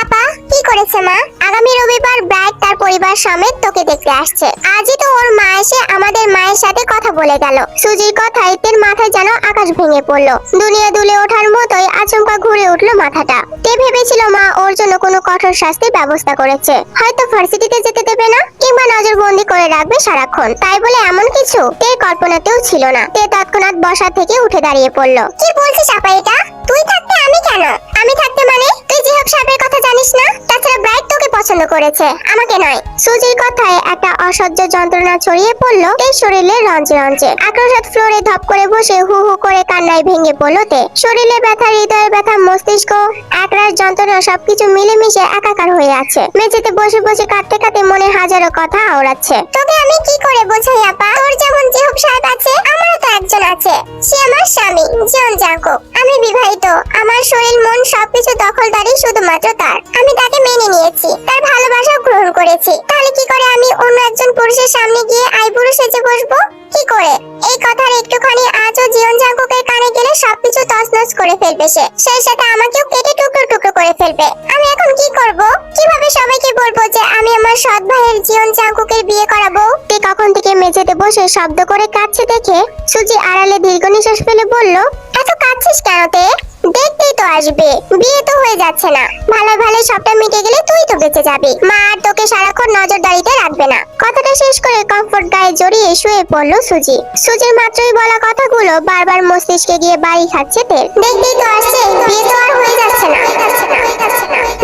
আপা কি করেছে মা? আগামী রবিবার ব্রাইট তার পরিবার সমেত তোকে দেখতে আসছে। আজই তো ওর মা এসে আমাদের মায়ের সাথে কথা বলে গেল। সুজির কথায় তের মাথায় যেন আকাশ ভেঙে পড়লো। দুনিয়া দুলে ওঠার মতোই আচমকা ঘুরে উঠলো মাথাটা। তে ভেবেছিল মা ওর জন্য কোনো কঠোর শাস্তির ব্যবস্থা করেছে, হয়তো ভার্সিটিতে যেতে দেবে না, কিংবা নজরবন্দি করে রাখবে সারাক্ষণ। তাই বলে এমন কিছু তের কল্পনাতেও ছিল না। তে তৎক্ষণাৎ বসা থেকে উঠে দাঁড়িয়ে পড়লো। কি বলছিস আপা এটা? তুই থাকতে আমি কেন? আমি থাকতে মানে? তুই জিহাব সাহেবের কথা জানিস না? তাছাড়া ব্রাইট তোকে পছন্দ করেছে, আমাকে নয়। সুজির কথায় একটা অসহ্য যন্ত্রণা ছড়িয়ে পড়লো তের শরীরে রঞ্জে রঞ্জে। আক্রোশাত ফ্লোরে ধপ করে বসে হু হু করে কান্নায় ভেঙে পড়লো তে। শরীরে ব্যথা, হৃদয়ের ব্যথা, মস্তিষ্ক একরাশ যন্ত্রণা সবকিছু মিলেমিশে একাকার হয়ে আছে। মেঝেতে বসে বসে কাঁদতে কাঁদতে মনে হাজারো কথা আওড়াচ্ছে। তোকে আমি কি করে বোঝাই আপা? তোর যেমন জিহাব সাহেব আছে, আমারও তো একজন আছে। সে আমার স্বামী জন জাঙ্কুক। আমি বিবাহিত, আমার শরীর মন সবকিছু দখলদারি শুধুমাত্র তার। আমি তাকে মেনে নিয়েছি, তার ভালোবাসা গ্রহণ করেছি। তাহলে কি করে আমি অন্য একজন পুরুষের সামনে গিয়ে আইবুড়ো সেজে বসবো? কি করে? এই কথার একটুখানি আজও জীবন জাঙ্কুকের কানে গেলে সবকিছু তছনছ করে ফেলবে সে। সেই সাথে আমাকেও কেটে টুকরো টুকরো করে ফেলবে। আমি এখন কি করব? কিভাবে সবাইকে বলবো যে আমি আমার সৎ ভাইয়ের জীবন জাঙ্কুকের বিয়ে করাবো? তে কখন থেকে মেঝেতে বসে শব্দ করে কাঁদছে দেখে সুজি আড়ালে দীর্ঘ নিঃশ্বাস ফেলে বলল, এত কাঁদছিস কেন তে? দেখতেই তো আসবে, বিয়ে তো হয়ে যাচ্ছে না। ভালো ভালো সবটা মিটে গেলে তুই তো বেঁচে যাবি, মা আর তোকে সারাক্ষণ নজরদারিতে রাখবে না। কথাটা শেষ করে কমফোর্ট গায়ে জড়িয়ে শুয়ে পড়লো সুজি। সুজির মাত্রই বলা কথাগুলো বারবার মস্তিষ্কে গিয়ে বাড়ি খাচ্ছে তেল। দেখতেই তো আসছে, বিয়ে তো আর হয়ে যাচ্ছে না।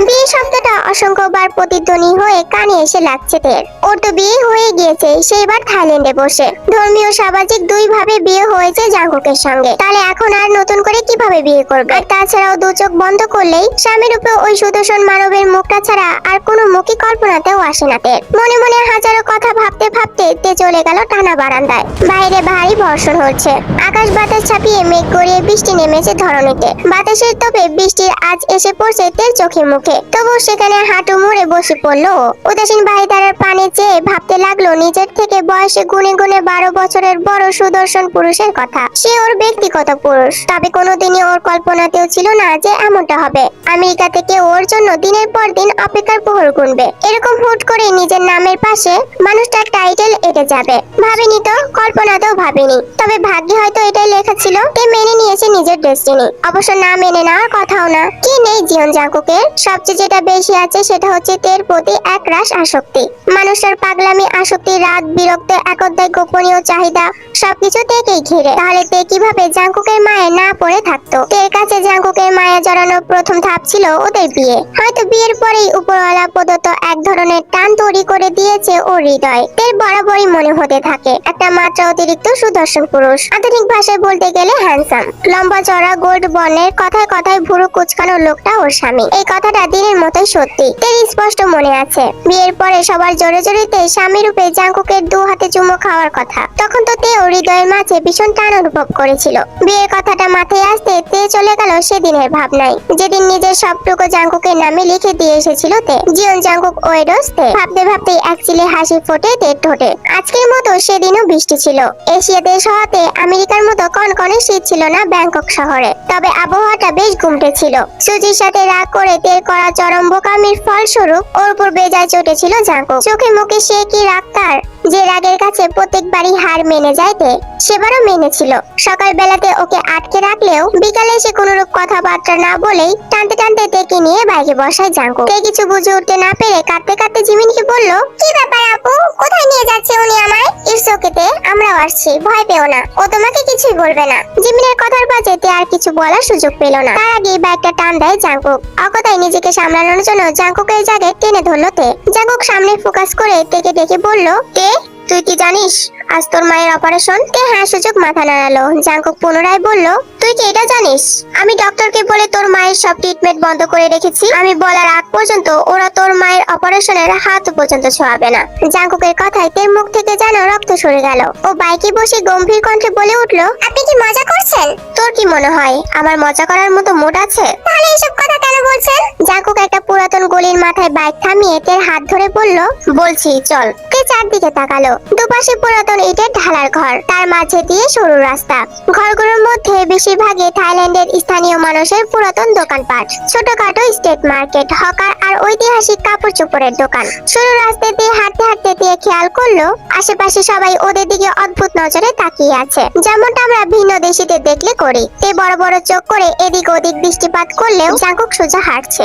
বিয়ে শব্দটা অসংখ্যবার প্রতিধ্বনি হয়ে কানে এসে লাগছে তের। ওর তো বিয়ে হয়ে গিয়েছে, সেইবার থাইল্যান্ডে বসে। ধর্মীয় সামাজিক দুই ভাবে বিয়ে হয়েছে জাঙ্কুকের সঙ্গে, তাহলে এখন আর নতুন করে কিভাবে বিয়ে করবে? আর তাছাড়াও দু চোখ বন্ধ করলেই স্বামীর উপর ওই সুদর্শন মানবের মুখটা ছাড়া আর কোনো মুখই কল্পনাতেও আসে না তের। মনে মনে হাজারো কথা ভাবতে ভাবতে তে চলে গেল টানা বারান্দায়। বাইরে ভারী বর্ষণ হচ্ছে, আকাশ বাতাস ছাপিয়ে মেঘ গড়িয়ে বৃষ্টি নেমেছে ধরণীতে। বাতাসের তোপে বৃষ্টির আজ এসে পড়ছে তের চোখে মুখে। তবু সেখানে হাঁটু মুড়ে বসে পড়লো ও। উদাসীন বাহিদারের পানে চেয়ে ভাবতে লাগলো নিজের থেকে বয়সে গুনে গুনে 12 বছরের বড় সুদর্শন পুরুষের কথা। সে ওর ব্যক্তিগত পুরুষ, তবে কোনোদিনই ওর কল্পনাতেও ছিল না যে এমনটা হবে। আমেরিকা থেকে ওর জন্য দিনের পর দিন অপেক্ষার প্রহর গুনবে, এরকম হুট করে নিজের নামের পাশে মানুষটার টাইটেল এঁটে যাবে ভাবিনি তো, কল্পনাতেও ভাবিনি। তবে ভাগ্যে হয়তো এটাই লেখা ছিল। তে মেনে নিয়েছে নিজের ডেস্টিনি, অবশ্য না মেনে নেওয়ার কথাও না। কি নেই জীবন জাঙ্কুকের? সবচেয়ে যেটা বেশি আছে সেটা হচ্ছে তের প্রতি এক রাশ আসক্তি। মানুষের পাগলামি, আসক্তি, রাত, বিরক্ত, একদায় গোপনীয় চাহিদা সবকিছু তেকেই ঘিরে। তাহলে তে কিভাবে জাঙ্কুকের মায়ে না পড়ে থাকতো? তের কাছে জাঙ্কুকের মায়া জড়ানোর প্রথম ধাপ ছিল ওদের বিয়ে। হয়তো বিয়ের পরেই উপরওয়ালা প্রদত্ত এক ধরনের টান তৈরি করে দিয়েছে ওর হৃদয়। তের বরাবরই মনে হতে থাকে একটা মাত্রা অতিরিক্ত সুদর্শন পুরুষ, আধুনিক ভাষায় বলতে গেলে হ্যান্ডসাম। লম্বা চড়া গোল্ড বর্ণের, কথায় কথায় ভুরু কুচকানো লোকটা ওর স্বামী। এই কথাটা দিনের মতোই সত্যি, তের স্পষ্ট মনে আছে। বিয়ের পরে সবার জোরে জোরেতে স্বামী রূপে জাঙ্কুকের 2 হাতে চুমু খাওয়ার কথা। তখন তো তে ওর হৃদয়ের মাঝে ভীষণ টান অনুভব করেছিল। বিয়ের কথাটা মাথায় আসতে তে চলে গেল সেদিনের ভাবনায়, যেদিন নিজের সবটুকু জাঙ্কুকের নামে লিখে দিয়ে এসেছিল তে। জীবন জাঙ্কুক ওয়েডোস তে। ভাবতে ভাবতেই এক চিলে হাসি ফোটে তের ঠোঁটে। আজকের মতো সেদিনও বৃষ্টি ছিল। এশিয়া দেশ হওয়াতে আমেরিকার মতো কনকনে শীত ছিল না ব্যাংকক শহরে, তবে আবহাওয়াটা বেশ গুমটে ছিল। সুজির সাথে রাগ করে তের করা চরম বোকামির ফলস্বরূপ ওর উপর বেজায় চটেছিল জাঙ্কুক। চোখে মুখে সে কি রাগ তার, যে রাগের কাছে প্রত্যেকবারই হার মেনে যায় তে। সেবারও মেনেছিল। সকাল বেলাতে ওকে আটকে রাখলেও বিকালে এসে কোনরূপ কথাবার্তা না বলেই টানতে টানতে তেকে নিয়ে বাইকে বসায় জাঙ্কুক। তে কিছু বুঝে উঠতে না পেরে কাঁদতে কাঁদতে জিমিনকে বলল, কি ব্যাপার আপু, কোথায় নিয়ে যাচ্ছে উনি আমায়? ইটস ওকে তে, আমরাও আসছি, ভয় পেও না, ও তোমাকে কিছুই বলবে না। জিমিনের কথার বাজে তে আর কিছু বলার সুযোগ পেল না। তার আগেই বাইকটা টান দেয় জাঙ্কুক। অকথায় নিজেকে সামলানোর জন্য জাঙ্কুকের জায়গায় টেনে ধরলো তে। জাঙ্কুক সামনে ফোকাস করে তেকে ডেকে বলল, তে তুই কি জানিস আজ তোর মায়ের অপারেশন? তে হ্যাঁ সূচক মাথা নাড়ালো। জাঙ্কুক পুনরায় বলল, তুই কি এটা জানিস আমি ডক্টরকে বলে তোর মায়ের সব ট্রিটমেন্ট বন্ধ করে রেখেছি? আমি বলার আগ পর্যন্ত ওরা তোর মায়ের অপারেশনের হাত পর্যন্ত ছোঁয়াবে না। জাঙ্কুকের কথায় তের মুখ থেকে যেন রক্ত সরে গেল। ও বাইকে বসে গম্ভীর কণ্ঠে বলে উঠল, আপনি কি মজা করছেন? তোর কি মনে হয় আমার মজা করার মতো মুড আছে? তাহলে এসব কথা কেন বলছেন? জাঙ্কুক একটা পুরাতন গলির মাথায় বাইক থামিয়ে তের হাত ধরে বলল, বলছি চল। তে চারদিকে তাকালো। দুপাশে পুরাতন ইটের ঢালার ঘর, তার মাঝে দিয়ে সরু রাস্তা। ঘরগুলোর মধ্যে বেশিরভাগই থাইল্যান্ডের স্থানীয় মানুষের পুরাতন দোকানপাট, ছোটখাটো স্টেট মার্কেট, হকার আর ঐতিহাসিক কাপড় চোপড়ের দোকান। সরু রাস্তা দিয়ে হাঁটতে হাঁটতে দিয়ে খেয়াল করলো আশেপাশে সবাই ওদের দিকে অদ্ভুত নজরে তাকিয়ে আছে, যেমনটা আমরা ভিন্ন দেশিদের দেখলে করি। তে বড় বড় চোখ করে এদিক ওদিক দৃষ্টিপাত করলেও জাঙ্কুক সোজা হাঁটছে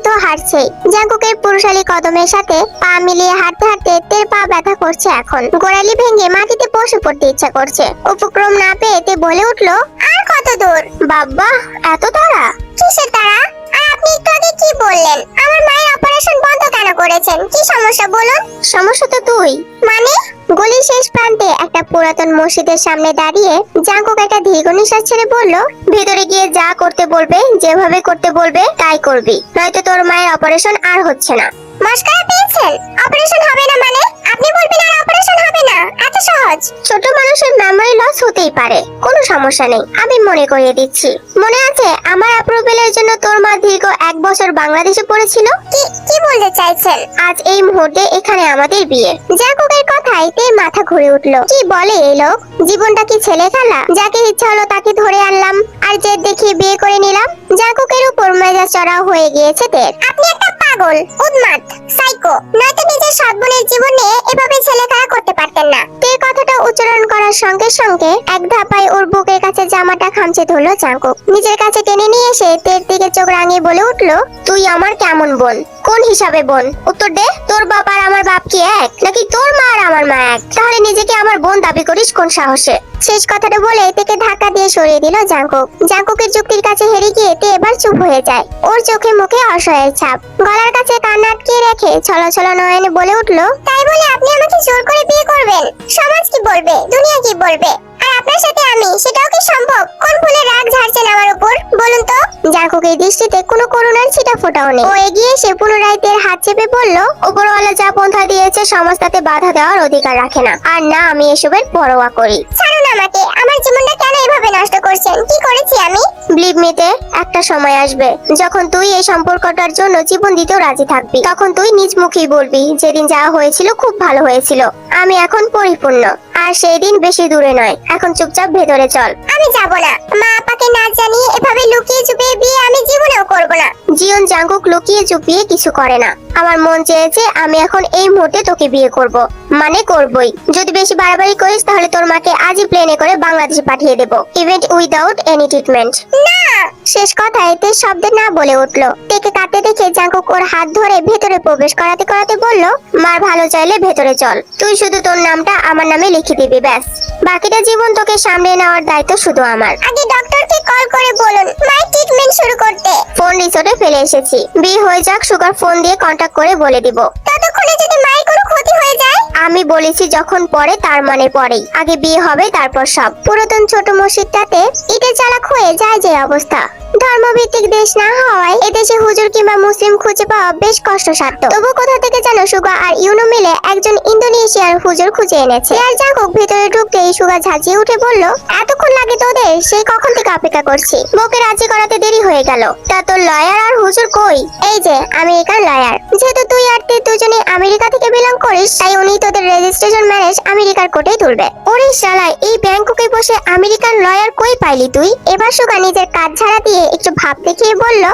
তো হাঁটছেই। জাঙ্কুকের পুরুষালী কদমের সাথে পা মিলিয়ে হাঁটতে হাঁটতে তের পা ব্যথা করছে। এখন গোড়ালি ভেঙে মাটিতে বসে পড়তে ইচ্ছা করছে। উপক্রম না পেয়ে তে বলে উঠলো, আর কত দূর? বাবা এত তাড়া? কিসের তাড়া? আর আপনি একটু আগে কি বললেন আমার মায়ের অপারেশন বন্ধ কেন করেছেন? কি সমস্যা বলুন? সমস্যা তো তুই। মানে? গলির শেষ প্রান্তে একটা পুরাতন মসজিদের সামনে দাঁড়িয়ে জাঙ্কুক একটা দীর্ঘ নিঃশ্বাস ছেড়ে বলল, ভেতরে গিয়ে যা করতে বলবে, যেভাবে করতে বলবে তাই করবি, নয়তো তোর মায়ের অপারেশন আর হচ্ছে না। মস্কারা পেয়েছেন? অপারেশন হবে না মানে? আপনি বলবেন আর অপারেশন হবে না? এত সহজ? ছোট মানুষের মেমরি লস হতেই পারে, কোনো সমস্যা নেই, আমি মনে করিয়ে দিচ্ছি। মনে আছে আমার অ্যাপ্রুভেলের জন্য তোর মা দীর্ঘ 1 বছর বাংলাদেশে পড়েছিল? কি বলতে চাইছেন? আজ এই মুহূর্তে এখানে আমাদের বিয়ে। জাঙ্কুকের কথায় তে মাথা ঘুরে উঠলো। কি বলে এই লোক? জীবনটা কি ছেলে খেলা? যাকে ইচ্ছা হলো তাকে ধরে আনলাম আর জেদ দেখিয়ে বিয়ে করে নিলাম। জাঙ্কুকের উপর মেজাজ চড়াও হয়ে গিয়েছে তের। আপনি একটা পাগল, উন্মাদ, সাইকো, নয়তো নিজের সৎবোনের জীবন নিয়ে এভাবে ছেলেখেলা করতে পারতেন না। তের কথাটা উচ্চারণ করার সঙ্গে সঙ্গে এক ধাপায় ওর বুকের কাছে জামাটা খামচে ধরলো জাঙ্কুক। নিজের কাছে টেনে নিয়ে এসে তের দিকে চোখ রাঙিয়ে বলে উঠলো, তুই আমার কেমন বোন? কোন হিসাবে বোন? উত্তর দে। তোর বাপ আর আমার বাপ কি এক, নাকি তোর মা আর আমার মা এক? তাহলে নিজেকে আমার বোন দাবি করিস কোন সাহসে? শেষ কথাটা বলে তেকে ধাক্কা দিয়ে সরিয়ে দিল জাঙ্কুক। জাঙ্কুকের যুক্তির কাছে হেরে গিয়ে তে এবার চুপ হয়ে যায়। ওর চোখে মুখে অসহায়ের ছাপ, গলার কাছে কান্নার রেখে ছলছল নয়নে বলে উঠলো, তাই বলে আপনি আমাকে জোর করে বিয়ে করবেন? সমাজ কি বলবে, দুনিয়া কি বলবে? আর আপনার সাথে আমি, সেটাও কি সম্ভব? কোন ভুলে রাগ ঝাড়ছেন আমার উপর বলুন তো? জাঙ্কুকের দৃষ্টিতে কোনো করুণার ছিটা ফোটাও নেই। ও এগিয়ে এসে পুনরায় তের হাত চেপে বলল, উপরওয়ালা যা পন্থা দিয়েছে সমাজ তাতে বাধা দেওয়ার অধিকার রাখে না, আর না আমি এসবের পরোয়া করি। ছাড়ুন আমাকে, আমার জীবনটা কেন এভাবে নষ্ট করছেন? কি করেছি আমি? বিলিভ মিতে, একটা সময় আসবে যখন তুই এই সম্পর্কটার জন্য জীবন দিতেও রাজি থাকবি। তখন তুই নিজ মুখেই বলবি, যেদিন যা হয়েছিল খুব ভালো হয়েছিল, আমি এখন পরিপূর্ণ। আর সেই দিন বেশি দূরে নয়, এখন চুপচাপ ভেতরে চল। আমি যাব না, মা আপাকে না জানিয়ে এভাবে লুকিয়ে চুপিয়ে বিয়ে আমি জীবনেও করব না। জিয়ন জাঙ্কুক লুকিয়ে চুপিয়ে কিছু করে না। আমার মন চেয়েছে আমি এখন এই মুহূর্তে তোকে বিয়ে করব, মানে করবই। যদি বেশি বাড়াবাড়ি করিস তাহলে তোর মাকে আজই প্লেনে করে বাংলাদেশে পাঠিয়ে দেব, ইভেন্ট উইদাউট এনি ট্রিটমেন্ট। না! শেষ কথায় তে শব্দে না বলে উঠলো। তেকে কাঁদতে দেখে জাঙ্কুক ওর হাত ধরে ভেতরে প্রবেশ করাতে করাতে বলল, মার ভালো চাইলে ভেতরে চল, তুই শুধু তোর নামটা আমার নামে লিখে দিবি, ব্যাস। বাকিটা জীবন তোকে সামনে নেওয়ার দায়িত্ব শুধু আমার। আগে ডক্টরকে কল করে বলুন মায়ের ট্রিটমেন্ট শুরু করতে। ফোন রিসোর্টে ফেলে এসেছি, বিয়ে হয়ে যাক, সুগার ফোন দিয়ে কন্টাক্ট করে বলে দিব। ততক্ষণে যদি মায়ের কোনো ক্ষতি হয়ে যায়? আমি বলেছি যখন পরে তার মানে পরেই, আগে বিয়ে হবে তারপর সব। পুরাতন ছোট মসজিদটাতে ইটের চালাক হয়ে যায় যে অবস্থা। ধর্মভিত্তিক দেশ না হওয়ায় এদেশে হুজুর কিংবা মুসলিম খুঁজে পাওয়া বেশ কষ্টসাধ্য। তবু কোথা থেকে যেন সুগা আর ইউনো মিলে একজন ইন্দোনেশিয়ার হুজুর খুঁজে এনেছে। আর জাঙ্কুক ভেতরে ঢুকতেই সুগা ঝাঁঝিয়ে উঠে বলল, এতক্ষণ লাগে তোদের? সেই কখন থেকে অপেক্ষা করছি, বউকে রাজি করাতে দেরি হয়ে গেল। তা তোর লয়ার আর হুজুর কই? এই যে আমেরিকান লয়ার। যেহেতু তুই আর তে দুজনে আমেরিকা থেকে বিলং করিস, তাই উনি তোদের রেজিস্ট্রেশন ম্যারেজ আমেরিকার কোর্টেই তুলবে। ওরে শালা, এই ব্যাংককে বসে আমেরিকান লয়ার কই পাইলি তুই? এবার সুগা নিজের কাজ ঝাড়া দিয়ে একটু ভাব দেখিয়ে বলল,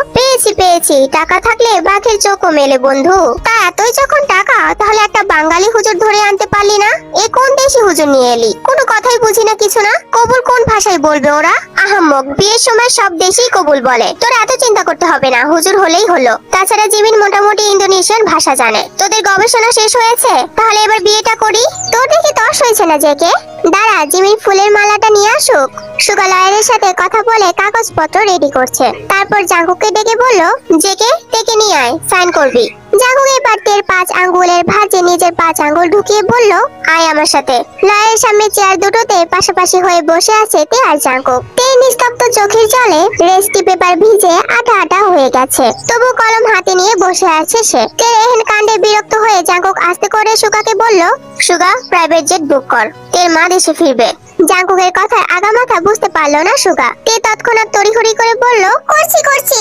পেয়েছি, টাকা থাকলে বাঘের চোখও মেলে বন্ধু। তা এতই যখন টাকা, তাহলে একটা বাঙালি হুজুর ধরে আনতে পারলি না? এ কোন দেশি হুজুর নিয়ে এলি? কোনো কথাই বুঝি না কিছু না। কবুল কোন ভাষায় বলবে ওরা? আহাম্মক, বিয়ের সময় সব দেশেই কবুল বলে। তোর এত চিন্তা করতে হবে না, হুজুর হলেই হলো। তাছাড়া জিমিন মোটামুটি ইন্দোনেশিয়ান ভাষা জানে। তোদের গবেষণা শেষ হয়েছে, তাহলে এবার বিয়েটা করি। তোর দেখে তর্স হয়েছে না জেকে? দাঁড়া, জিমির ফুলের মালাটা নিয়ে আসুক। সুগা লয়ারের সাথে কথা বলে কাগজপত্র রেডি করছে। তারপর জাঙ্কুককে ডেকে বলল, জেকে তেকে নিয়ে আয়, সাইন করবি। জাঙ্কুক এবার তের 5 আঙ্গুলের ভাঁজে নিজের 5 আঙ্গুল ঢুকিয়ে বলল, আয় আমার সাথে। লয়ারের সামনে চেয়ার দুটোতে পাশাপাশি হয়ে বসে আছে তে আর জাঙ্কুক। তে নিস্তব্ধ চোখের জলে রেস্টি পেপার ভিজে আটা আটা হয়ে গেছে, তবু কলম হাতে নিয়ে বসে আছে সে। তে এহেন কাণ্ডে বিরক্ত হয়ে জাঙ্কুক আস্তে করে সুগাকে বলল, সুগা প্রাইভেট জেট বুক কর, তের মা দেশে ফিরবে। জাঙ্কুকের কথায় আগামাথা বুঝতে পারলো না সুগা। তে তৎক্ষণাৎ তড়িঘড়ি করে বলল, করছি,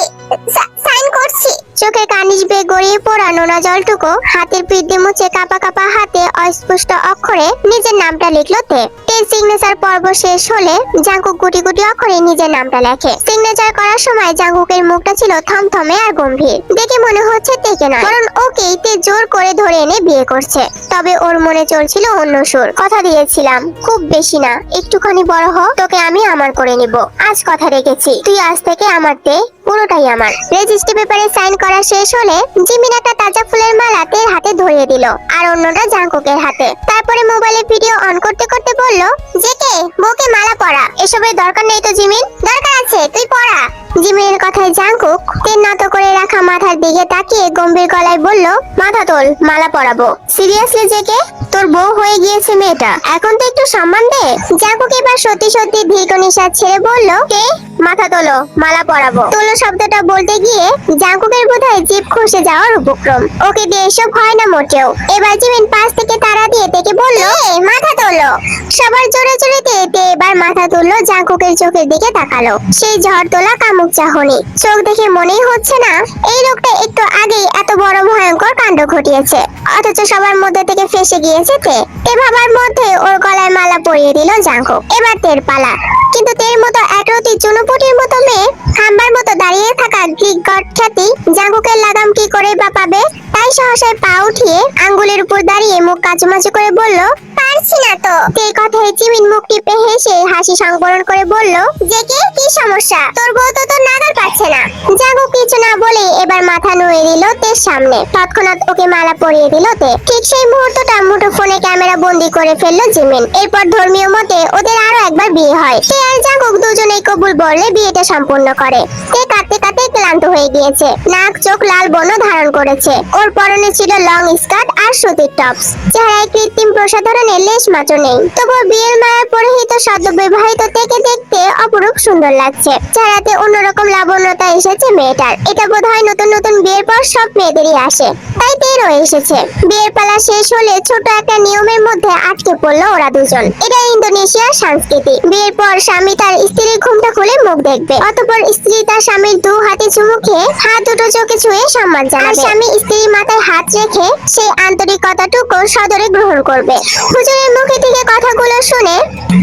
সাইন করছি। চোখের কানিজ বেয়ে গড়িয়ে পড়া নোনা জলটুকু হাতের পিঠ দিয়ে মুছে কাপা কাপা হাতে অস্পষ্ট অক্ষরে নিজের নামটা লিখলো তে। টের সিগনেচার পর্ব শেষ হলে জাঙ্কুক গুটি গুটি অক্ষরে নিজের নামটা লেখে। সিগনেচার করার সময় জাঙ্কুকের মুখটা ছিল থমথমে আর গম্ভীর। দেখে মনে হচ্ছে তেকে নয়, বরং ওকেই তে জোর করে ধরে এনে বিয়ে করছে। তবে ওর মনে চলছিল অন্য সুর। কথা দিয়েছিলাম, খুব বেশি না, একটুখানি বড় হ, তোকে আমি আমার করে নিব। আজ কথা রেখেছি, তুই আজ থেকে আমার তে, পুরোটাই আমার। রেজিস্ট্রি পেপারে সাইন করা শেষ হলে জিমিন একটা তাজা ফুলের মালা তের হাতে ধরিয়ে দিল, আর অন্যটা জাঙ্কুকের হাতে। তারপরে মোবাইলে ভিডিও অন করতে করতে বলল, জেকে বউকে মালা পরা। এসবের দরকার নেই তো জিমিন। দরকার আছে, তুই পরা। জিমিনের কথায় জাঙ্কুক তের নত করে রাখা মাথার দিকে তাকিয়ে গম্ভীর গলায় বলল, মাথা তোল, মালা পরাবো। Seriously JK? তোর বউ হয়ে গিয়েছে মেয়েটা, এখন তো একটু সম্মান দে। জাঙ্কুক এবার সত্যি সত্যি দীর্ঘ নিঃশ্বাস ছেড়ে বলল, কে? মাথা তোলো, মালা পরাবো। তোলো শব্দটা বলতে গিয়ে জাঙ্কুকের বোধহয় জিভ খসে যাওয়ার উপক্রম। ওকে দিয়ে এসব হয় না মোটেও। এবার জিমিন পাশ থেকে তাড়া দিয়ে তেকে বলল, মাথা তোলো। সবার জোরে জোরে তে এবার মাথা তুললো, জাঙ্কুকের চোখের দিকে তাকালো। সেই ঝড় তোলা কামুক চাহনি। চোখ দেখে মনেই হচ্ছে না এই লোকটা একটু আগেই এত বড় ভয়ঙ্কর কাণ্ড ঘটিয়েছে, অথচ সবার মধ্যে থেকে ফেসে গিয়েছে তে। ভাবার মধ্যে ওর গলায় মালা পরিয়ে দিল জাঙ্কুক। এবার তের পালা। কিন্তু তের মতো একরতি চুনুপুটির মতো মেয়ে খাম্বার মতো দাঁড়িয়ে থাকা গ্রিক গড খ্যাতি জাঙ্কুকের লাগাম কি করে বা পাবে? তাই সহসায় পা উঠিয়ে আঙ্গুলের উপর দাঁড়িয়ে মুখ কাচুমাচু করে বলল, পারছি না তো। এই কথায় জিমিন মুখ টিপে হেসে হাসি সংবরণ করে বলল, জেকে কি সমস্যা? তোর বউ তো তোর নাগাল পাচ্ছে না। জাঙ্কুক কিছু না বলে এবার মাথা নুয়ে দিল তের সামনে। তৎক্ষণাৎ ওকে মালা পরিয়ে দিল তে। ঠিক সেই মুহূর্তটা মুঠো ফোনে ক্যামেরা বন্দি করে ফেললো জিমিন। এরপর ধর্মীয় মতে ওদের আরো একবার বিয়ে হয়। তে আর জাঙ্কুক দুজনেই কবুল বললে বিয়েটা সম্পূর্ণ করে। তে কাঁদতে কাঁদতে ক্লান্ত হয়ে গিয়েছে। নাক চোখ লাল বর্ণ ধারণ করেছে। ওর পরনে ছিল লং স্কার্ট আর সুতির টপস। চেহারায় কৃত্রিম প্রসাধনের লেশ মাত্র নেই। তবু বিয়ের মায়ের পরিহিত সদ্য বিবাহিত থেকে দেখতে অপরূপ সুন্দর লাগছে। চেহারাতে অন্যরকম লাবণ্যতা এসেছে মেয়েটার। এটা বোধহয় নতুন নতুন বিয়ের পর সব মেয়েদেরই আসে, তাই তেরও এসেছে। বিয়ের পালা শেষ হলে ছোট একটা নিয়মের মধ্যে আটকে পড়লো ওরা দুজন। এটা ইন্দোনেশিয়ার সংস্কৃতি। বিয়ের পর স্বামী তার স্ত্রীর ঘুমটা খুলে মুখ দেখবে, অতঃপর স্ত্রী তার স্বামীর দু হাতে চুমু খেয়ে হাত দুটো চোখে ছুঁয়ে সম্মান জানাবে। আর স্বামী স্ত্রীর মাথায় হাত রেখে সেই আন্তরিকতাটুকু সদরে গ্রহণ করবে। হুজুরের মুখে থেকে কথাগুলো শুনে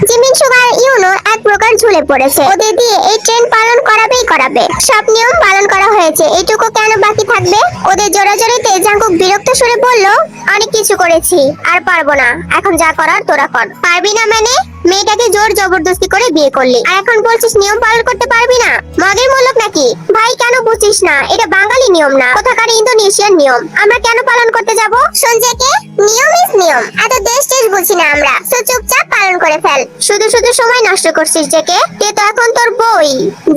জিমিন সুগার ইউনো এক প্রকার ঝুলে পড়েছে। ওদের দিয়ে এই ট্রেন পালন করাবেই করাবে। সব নিয়ম পালন করা হয়েছে, এইটুকু কেন বাকি থাকবে? ওদের জোরাজোরিতে জাঙ্কুক বিরক্ত সুরে বলল, অনেক কিছু করেছি, আর পারবো না। এখন যা করার তোরা কর। পারবি না মানে? মেয়েটাকে জোর জবরদস্তি করে বিয়ে করলি, আর এখন বলছিস নিয়ম পালন করতে পারবি না? মগের মূলক নাকি? ভাই কেন বুঝিস না? এটা বাঙালি নিয়ম না, কোথাকার ইন্দোনেশিয়ার নিয়ম। আমরা কেন পালন করতে যাব? সঞ্জয়কে নিয়ম ইজ নিয়ম, এত দেশ টেস বুঝি না আমরা। তো চুপচাপ পালন করে ফেল। শুধু শুধু সময় নষ্ট করছিস জেকে। তে তো এখন তোর বই,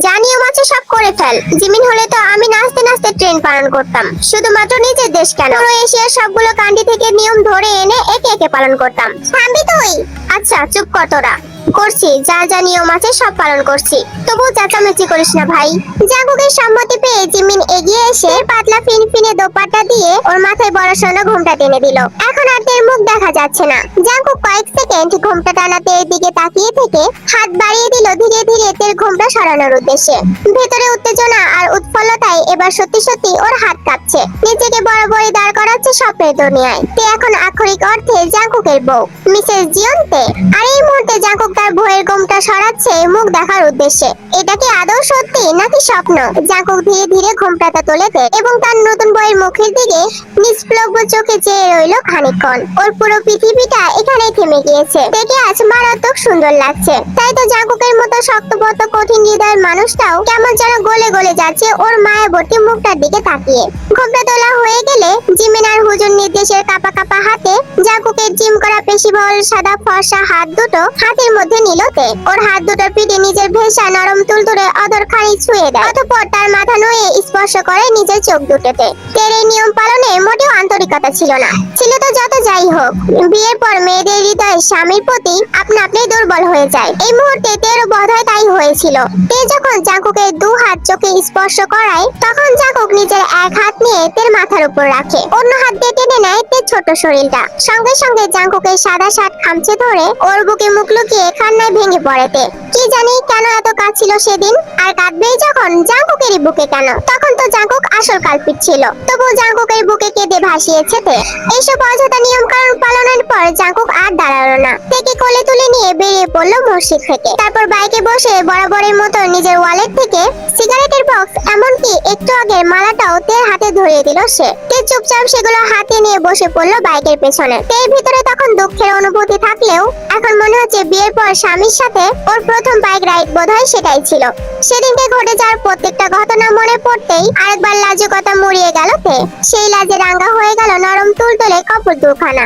যা নিয়ম আছে সব করে ফেল। জিমিন হলে তো আমি নাচতে নাচতে ট্রেন পালন করতাম, শুধুমাত্র নিজের দেশ কেন, পুরো এশিয়ার সবগুলো কান্ট্রি থেকে নিয়ম ধরে এনে একে একে পালন করতাম। থামবি তুই? আচ্ছা চুপ কর তোরা। করছি, যা যা নিয়ম আছে সব পালন করছি, তবু চেঁচামেচি করিস না ভাই। জাঙ্কুকের সম্মতি পেয়ে জিমিন এগিয়ে এসে পাতলা ফিনফিনে দোপাট্টা দিয়ে ওর মাথায় বড় সড়ো ঘোমটা টেনে দিল। এখন আর তের মুখ দেখা যাচ্ছে না। জাঙ্কুক কয়েক সেকেন্ড ঘোমটা টানাতে এর দিকে তাকিয়ে থেকে হাত বাড়িয়ে দিল ধীরে ধীরে তের ঘোমটা সরানোর উদ্দেশ্যে। ভেতরে উত্তেজনা আর উৎফুল্লতায় এবার সত্যি সত্যি ওর হাত কাঁপছে। নিজেকে বরাবরই দাঁড় করাচ্ছে স্বপ্নের দুনিয়ায়। তে এখন আক্ষরিক অর্থে জাঙ্কুকের বউ, মিসেস জিয়ন তে। আর এই মুহূর্তে জাঙ্কুক তার বউয়ের ঘোমটা সরাচ্ছে মুখ দেখার উদ্দেশ্যে। এটা কি আদৌ সত্যি নাকি স্বপ্ন? জাঙ্কুক ধীরে ধীরে ঘোমটাটা তোলে এবং তার নতুন বউয়ের মুখের দিকে নিষ্প্লব্ধ চোখে চেয়ে রইল খানিকক্ষণ। ওর পুরো পৃথিবীটা এখানেই থেমে গিয়েছে। দেখে আজ মারাত্মক সুন্দর লাগছে। তাই তো জাঙ্কুকের মতো শক্তপোক্ত কঠিন হৃদয়ের মানুষটাও কেমন যেন গলে গলে যাচ্ছে ওর মায়াবতী মুখটার দিকে তাকিয়ে। ঘোমটা তোলা হয়ে গেলে জিমিন আর হুজুর নির্দেশের কাপা কাপা হাতে জাঙ্কুকের জিম করা পেশিবহুল সাদা ফর্সা হাত দুটো হাতের মধ্যে নিল তে। ওর হাত দুটোর পিঠে নিজের ভেসা নরম তুলতুলে অধরখানি ছুঁয়ে দেয়, অতঃপর তার মাথা নুয়ে স্পর্শ করে নিজের চোখ দুটোতে। তের এই নিয়ম পালনে মোটেও আন্তরিকতা ছিল না। ছিল তো যত যাই হোক, বিয়ের পর মেয়েদের হৃদয় স্বামীর প্রতি আপনা আপনি দুর্বল হয়ে যায়। এই মুহূর্তে তেরও বোধহয় তাই হয়েছিল। তে যখন জাঙ্কুকের দু হাত চোখে স্পর্শ করায়, তখন জাঙ্কুক নিজের এক হাত নিয়ে তের মাথার উপর রাখে, অন্য হাত দিয়ে টেনে নেয় তের ছোট শরীরটা। সঙ্গে সঙ্গে জাঙ্কুকের সাদা শার্ট খামচে ধরে ওর বুকে মুখ লুকিয়ে কান্নায় ভেঙে পড়ে তে। কি জানি কেন এত কাঁদছিল সেদিন, আর কাঁদবেই যখন জাঙ্কুকেরই বুকে কেন? তখন তো জাঙ্কুক আসল কালপিট ছিল, তবু জাঙ্কুকের বুকে কেঁদে ভাসিয়েছে তে। এইসব অযথা নিয়ম কানুন পালনের পর জাঙ্কুক আর দাঁড়ালো না। তেকে কোলে তুলে নিয়ে বেরিয়ে পড়লো মসজিদ থেকে। তারপর বাইকে বসে বরাবরের মতো নিজের ওয়ালেট থেকে সিগারেটের বক্স, এমনকি একটু আগের মালাটাও তের হাতে ধরিয়ে দিল সে। তে চুপচাপ সেগুলো হাতে নিয়ে বসে পড়লো বাইকের পেছনে। তের ভিতরে তখন দুঃখের অনুভূতি থাকলেও এখন মনে হচ্ছে বিয়ের পর স্বামীর সাথে ওর প্রথম বাইক রাইড বোধহয় সেটাই ছিল। সেদিনকে ঘটে যাওয়ার প্রত্যেকটা ঘটনা মনে পড়তেই আরেকবার লাজুকতা মুড়িয়ে গেল তে। সেই লাজে রাঙ্গা হয়ে গেল নরম তুলতুলে কপল দুখানা।